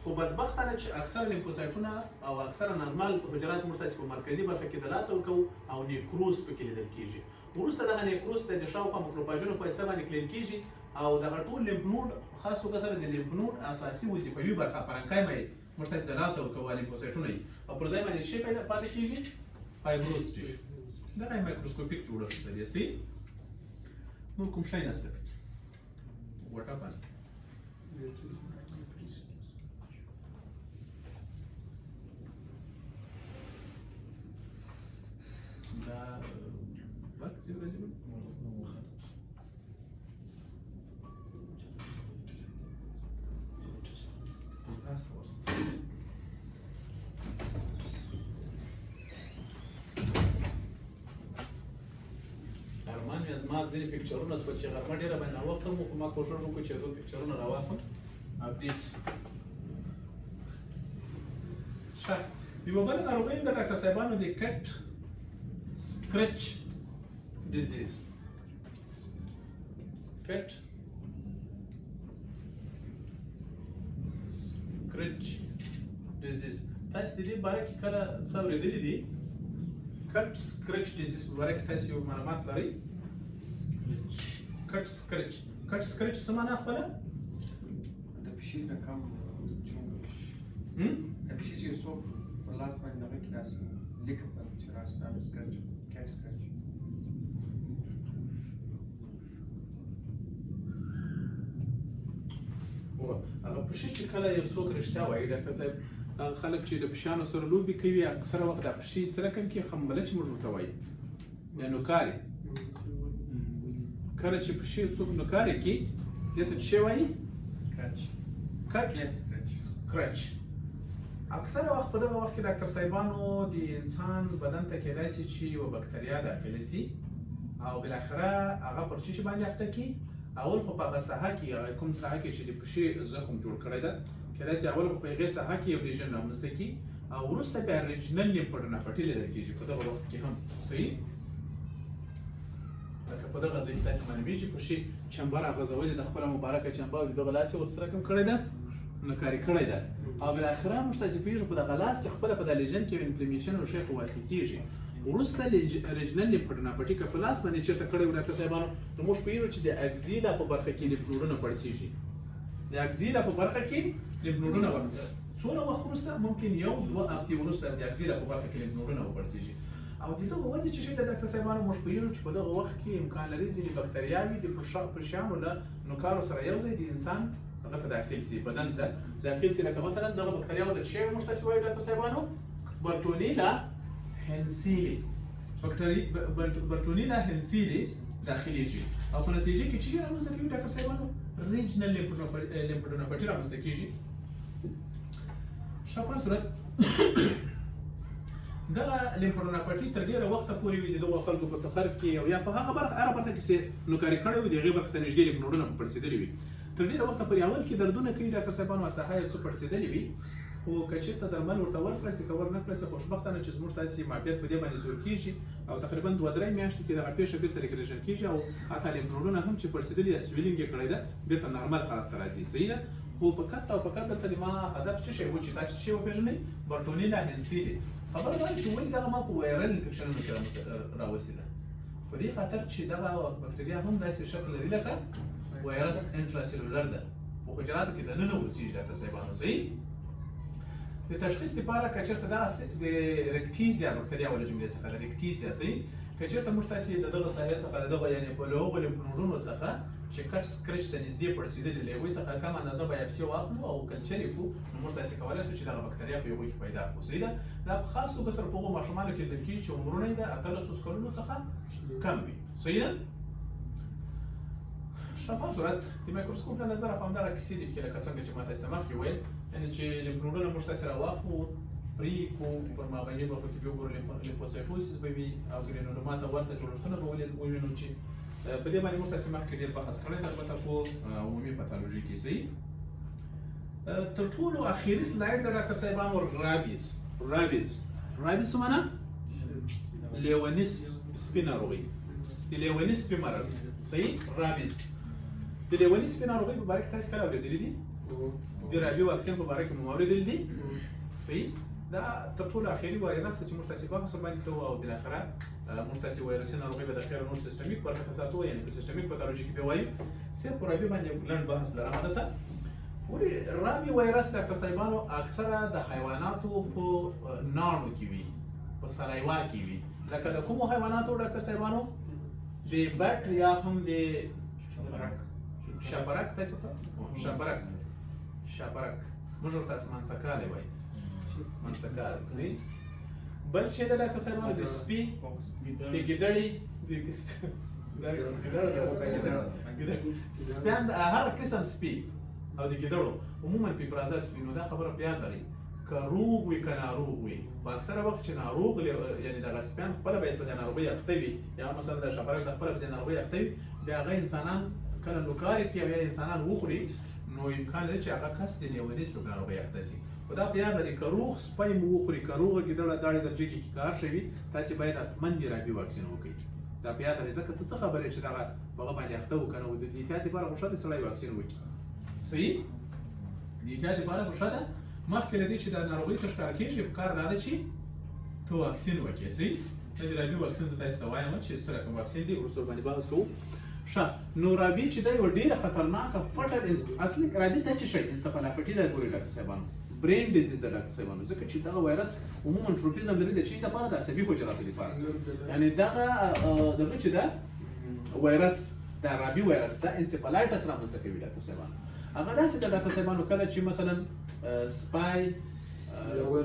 خو بدبختانه چې اکثره لیمفوسایټونه او اکثره نارمال حجرات موږ تاسې په مرکزي برخه کې د لاسه ورکوو او نیکروز پکې لیدل کېږي وروسته دغه نیکروس د شاوخوا مکروفاجونو په واسطه باندې کلین کیږي او دغه ټول لیمف نود خاص توګه سره د لیمف نود اساسي وظیفوي برخه پرنکایمه موږ تاسو د لاس او کوالي لیمفوسایټونه او پر ځای باندې شي پیدا پاتې کیږي فایبروز ټیشو دغه مایکروسکوپیک جوړښت دی سي نور کوم شی نشته وټا باندې دا بس زیرو ارمان مې زما ځینې پکچرونه سول چې غرمه ډېره باندې ناوخته مو خو ما کوشش وکړو چې دوه پکچرونه راواخلم اپډیټ ښه یوه بله ناروغي د ډاکټر صاحبانو د کټ سکرچ ډیزیز کټ سکرچ ډیزیز تاسو د دې باره کې کله څه اورېدلي دي کټ سکرچ ډیزیز په باره کې تاسو یو معلومات لرئ کټ سکرچ څه معنا خپله د پښې نه کم چونګ د پښې چې څوک په لاس باندې دغه کې داسې لیکه په چې راس دا سکرچ کټ سکرچ هغه پښې چې کله یو څوک رښتیا وایي ډاکټر صاحب هغه خلک چې د پښیانو سره لوبې کوي اکثره وخت د پښې څه رقم کې خمبله چې موږ ورته وایي یا نوکارې کله چې پښې څوک نوکارې کوي دې ته څه وایي کټ سکرچ اکثره وخت په دغه وخت کې ډاکټر صاحبانو د انسان بدن ته کېدای شي چې یوه بکتریا داخله سي او بالاخره هغه پر څه شي باندې اخته کړي اول خو په هغه ساحه کې هغه کوم ساحه کې چې د پښې زخم جوړ کړی ده کېدای شي اول خو په هغې ساحه کې یو لیژن رامنځته کړي او وروسته بیا ریجنل لیمفوډیناپټي لیدل کېږي په دغه وخت کې هم صحیح لکه په دغه ځای کې تاسو معلومېږي چې پښې چمبر اغځولې د خپله مبارکه چمبر د دغه لاس یې ورسره کوم کړی ده نوکاري کړی ده او بالاخره موږ تاسو پوهېږو په دغه لاس کې خپله په دغه لیژن کې انفلمیشن او شی خو واقع کېږي وروسته ریجنل لیمفوډیناپټي که په لاس باندې چېرته کړی وي ډاکټر صاحبانو نو موږ پوهېږو چې د اګزیلا په برخه کې لیمف نودونه پړسېږي د اګزیلا په برخه کې لیمف نودونه څونه وخت وروسته ممکن یو دوه هفتې وروسته د اګزیلا په برخه کې لیمف نودونه وپړسېږي او د دغه وجې چې شی د ډاکټر صاحبانو موږ پوهېږو چې په دغه وخت کې امکان لري ځینې بکتریاوې د پښیانو له نوکارو سره یو ځای د انسان هغه ته داخل سي بدن ته داخل سي لکه مثلا دغه بکتریاوې د شی موږ تاسو وایو ډاکټر صاحبانو برټونیلا هنسیلي برټونیلا هنسیلي داخليږي او په نتیجه کې چې رامنځته کوي ډاکټر صاحبانو ریجنل لیمفوډیناپټي رامنځته کېږي شاوخوا صورت دغه لیمفوډیناپټي تر ډېره وخته پورې وي د دغو خلکو په تخر کې او یا په هغه برخه کې چې نوکاري کړی وي د هغې برخې ته نږدې لیمف نودونه پړسېدلي وي تر ډېره وخته پورې اول کې دردونه کوي ډاکټر صاحبانو ساحه یې څه پړسېدلې وي خو که چېرته درمل ورته ورکړی سي که ورنه کړی سي خوشبختانه چې زموږ تاسې معافیت په دې باندې زور کېږي او تقریبا 2-3 میاشتې کې دغه پېښه بېرته ریګریشن کېږي او حتی لیمف نودونه هم چې پړسېدلي یا سویلینګ یې کړی ده بېرته نارمل حالت ته راځي صحیح ده خو په کت او په کت دلته د ما هدف څه شی و چې تاسو څه وپېژنئ برټونیلا هنسیلي خبره دا چې ولې دغه ما په وایرل انفېکشنونو کې راوسېده په دې خاطر چې دغه بکتریا هم داسې شکل لري لکه وایرس انټراسیلولر ده په حجراتو کې دننه اوسېږي ډاکټر صاحبانو صحیح د تشخیص لپاره که چېرته دا د رکټیزیا بکتریا ولا جملې څخه د رکټیزیا صحیح که چېرته موږ تاسې د دغه ساحې څخه د دغه یعنې په له هغو لیمف نودونو څخه چې کټ سکرچ ته نږدې پړسېدلي له هغوی څخه کم اندازه بایپسي واخلو او کلچر یې کړو نو موږ تاسې کولی شو چې دغه بکتریا په هغوی کې پیدا کړو صحیح ده دا په خاص توګه سره په هغو ماشومانو کې لیدل کېږي چې عمرونه یې د 18 کلونو څخه کم وي صحیح ده شفاف صورت د مایکروسکوپ له نظره خو همدغه کیسې دي چې لکه څنګه چې ما تاسې ته مخکې ویل یعنې چې لیمف نودونه موږ تاسې راواخلو پرې کړو پر مابیني برخو کې بیا وګورو لیمفوسایټوسس به وي او ګرینولوما ته ورته جوړښتونه به ووینو چې په دې باندې موږ تاسې مخکې ډېر بحث کړی دی البته په عمومي پاتالوژي کې صحیح تر ټولو اخري سلاید د ډاکټر صاحبانو رابیز څه معنا لیونیس سپي ناروغي د لیونیس سپي مرض صحیح رابیز د لیونیس سپي ناروغۍ په باره کې تاسو کله اورېدلي دي د رابي واکسین په باره کې مو اورېدلي دي صحیح دا تر ټولو اخري وایرس چې موږ تاسې بحث ورباندې کوو او بالاخره موږ تاسې وایرسي ناروغۍ به د خیر نور سیستمیک برخه ته ساتو، یعنې په سیستمیک پاتالوژي کې به وایو. صرف په رابي باندې لنډ بحث لرم دلته. ولې رابي وایرس ډاکټر صاحبانو اکثره د حیواناتو په ناړو کې وي، په سلایوا کې وي. لکه د کومو حیواناتو ډاکټر صاحبانو؟ د بټ یا هم د شاپرک تاسو ته شاپرک موږ ورته اسمانڅکالی وایو، اسمانڅکالی. بل شی د ډاکټر صاحبانو د سپي، د ګیدړې، سپیان هر قسم سپي او د ګیدړو عموما په افرازات کې نو دا خبره په یاد لرئ که روغ وي که ناروغ وي. په اکثره وخت چې ناروغ یعنې دغه سپیان خپله باید په دې ناروغۍ اخته وي، یا مثلا د شاپرک د خپله په دې ناروغۍ اخته وي، بیا هغه انسانان کله نوکارې کړي او یا انسانان وخوري، نو امکان لري چې هغه کس د لیونیز په ناروغۍ اخته شي. خو دا په یاد لرئ که روغ سپی مو وخوري، که روغه ګیدړه داړې در جګې کې کار شوي، تاسې باید حتما د رابي واکسین وکړئ. دا په یاد لرئ، ځکه ته څه خبرې چې دغه په هغه باندې اخته وو که نه، د احتیاط لپاره خو ښه ده سړی واکسین وکړي. صحیح؟ د احتیاط لپاره خو ښه ده. مخکې له دې چې دا ناروغۍ ته ښکار کېږي پکار دا ده چې ته واکسین وکړې. صحیح؟ د رابي واکسین زه تاسو ته وایم چې څه رقم واکسین دی، وروسته باندې بحث کوو. ښه، نو رابي چې دی یوه ډېره خطرناکه پټه اصلي رابي دا څه شی انسفالوپټي ده. ګورئ ډاکټر صاحبانو، برین ډیزیز ده ډاکټر صاحبانو، ځکه چې دغه وایرس عموما ټروپیزم لري د چی لپاره؟ د عصبي حجراتو لپاره. یعنې دغه چې ده وایرس، دا رابي وایرس دا انسفالایټس رامنځته کوي ډاکټر صاحبانو. هغه داسې ده ډاکټر صاحبانو کله چې مثلا سپای،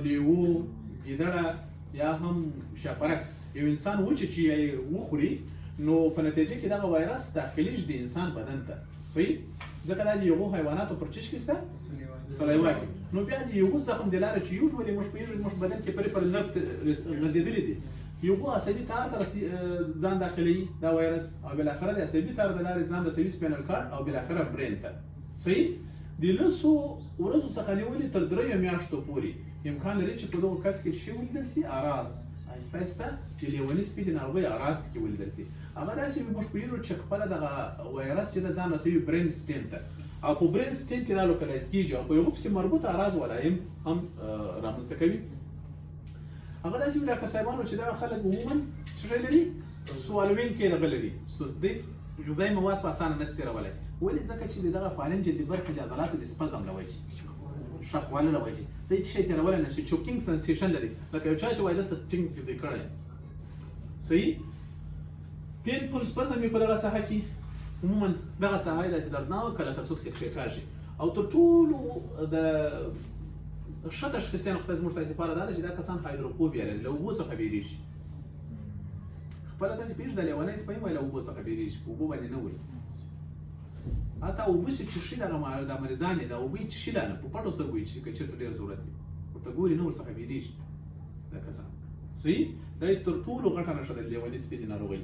لیوو، ګیدړه یا هم شاپرک یو انسان وچه چې یې وخوري، نو په نتیجه کې دغه وایرس داخلیږي د انسان بدن ته. صحیح؟ ځکه دا د یوغو حیواناتو پر چشم کې شته، سلایوا کې. نو بیا د یوغو زخم د لارې چې یوزولي موږ پوهېږو زموږ بدن کې پرې پر نرف غځېدلی دي، یوغو عصبي تار ته ځان داخلوي دا وایرس، او بالاخره د عصبي تار د لارې ځان رسوي سپینل کارډ او بالاخره برین ته. صحیح؟ د لسو ورځو څخه نیولې تر 3 میاشتو پورې امکان لري چې په دغه کس کې شی ولیدل سي، اراز آهسته آهسته د لیوني سپي د ناروغۍ اراز پکې ولیدل سي. هغه داسې موږ پوهېږو چې خپله دغه وایرس چې د ځان رسوي برین سټیم ته، او په برین سټیم کې دا لوکلایز کېږي او په هغو پسې مربوطه اراز ولایم هم رامنځته کوي. هغه داسې وي ډاکټر صاحبانو چې دغه خلک عموما څه شی لري؟ سوالوونکي دغه لري، د غذایي مواد په اسانه نشي تېرولی. ولې؟ ځکه چې د دغه فعالین جدي برخې د عضلاتو د سپزم له وجې، شخواله له وجې د هېڅ شی تېرولی نه شي. چوکینګ سنسیشن لري، لکه یو چا چې وایي دلته ټینګ دی کړی. صحیح؟ پینفول سپزم یې په دغه ساحه کې عموما دغه ساحه یې داسې دردناکه کله که څوک سیکشې کاږي. او تر ټولو د ښه تشخیصیانو خدای زموږ تاسې لپاره دا ده چې دا کسان هایدروفوبیا لري، له اوبو څخه بیریږي. خپله تاسې پوهېږئ د لیونی سپی وایي له اوبو څخه بیریږي، په اوبو باندې نه ورځي. حتی اوبه چې څښي دغه مریضان یې د اوبه یې څښي دا نه، په پټو سترګو یې څښي که چېرته ډېر ضرورت وي، ورته ګوري نه ورڅخه بیریږي دا کسان. صحیح؟ دا یې تر ټولو غټه نښه ده د لیوني سپي د ناروغۍ.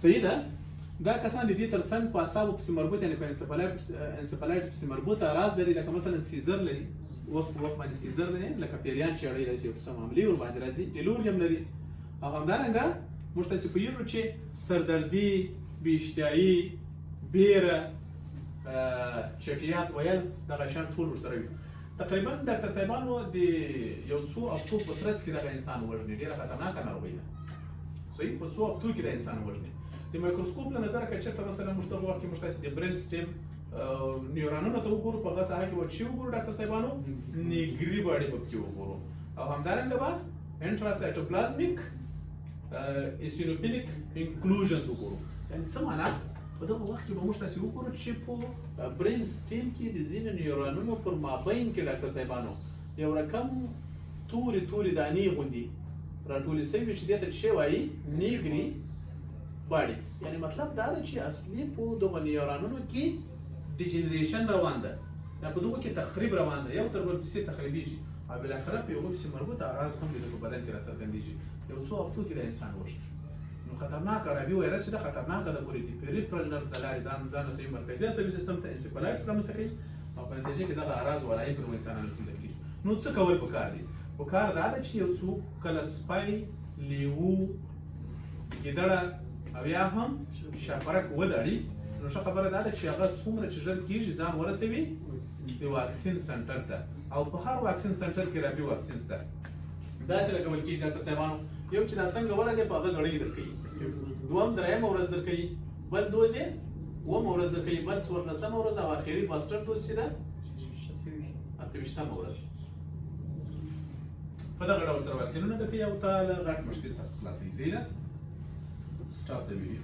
صحیح ده؟ دا کسان د دې ترڅنګ په اعصابو پسې مربوط، یعنې په انسفالایټ پسې مربوط اعراض لري، لکه مثلا سیزر لري، وخت په وخت باندې سیزر لري، لکه پیریان چې اړۍ داسې یو قسم حملې ورباندې راځي، ډیلوریم لري. او همدارنګه موږ تاسې پوهېږو چې سردردي، بې اشتهایي، بیره، چټیات ویل، دغه شیان ټول ورسره وي. تقریبا ډاکټر صاحبانو د یو څو هفتو په ترڅ کې دغه انسان وژني، ډېره خطرناکه ناروغۍ ده. صحیح؟ په څو هفتو کې د انسان وژني. د مایکروسکوپ له نظره که چېرته مثلا موږ دغه وخت کې موږ تاسې د برین سټیم نیورانونو ته وګورو، په هغه ساحه کې به څه وګورو ډاکټر صاحبانو؟ نیګري باډي به پکې وګورو. او همدارنګه به انټراسایټوپلازمیک ایسینوفیلیک انکلوژنز وګورو. یعنې څه معنا؟ په دغه وخت کې به موږ تاسې وګورو چې په برین سټیم کې د ځینو نیورانونو پر مابین کې ډاکټر صاحبانو یو رقم تورې تورې دانې غوندې راټولې شوي چې دې ته څه وایي؟ نیګري باډي. یعنې مطلب دا ده چې اصلي په دغه نیورانونو کې ډیجنریشن روان ده، یا په دغو کې تخریب روان ده، یو تر بل پسې تخریبېږي، او بالاخره په یوه پسې مربوطه اعراض هم د ده په بدن کې راڅرګندېږي. یو څو هفتو کې د انسان وژني. نو خطرناکه رابي وایرس چې ده خطرناکه ده، ګورې د پیریفرل نرف د لارې ځان رسوي مرکزي عصبي سیستم ته، انسفالایټس رامنځته کوي، او په نتیجه کې دغه اعراض ولایم پر انسانانو کې لیدل کېږي. نو څه کول پکار دي؟ پکار دا ده چې یو څوک کله سپی، لیوو، ګیدړه او یا هم شاپرک ودري، نو ښه خبره دا ده چې هغه څومره چې ژر کېږي ځان ورسوي د واکسین سنټر ته، او په هر واکسین سنټر کې رابي واکسین شته. داسې لګول کېږي ډاکټر صاحبانو یو چې دا څنګه ورغلی په هغه غړۍ درکوي دوم درېیمه ورځ درکوي بل دوز یې اوومه ورځ درکوي بل څوارلسمه ورځ او اخري باسټر دوز چې ده 28مه ورځ په دغه ډول سره واکسینونه درکوي او تا له غټ مشکل څخه خلاصوي صحیح ده؟ سټاپ د ویډیو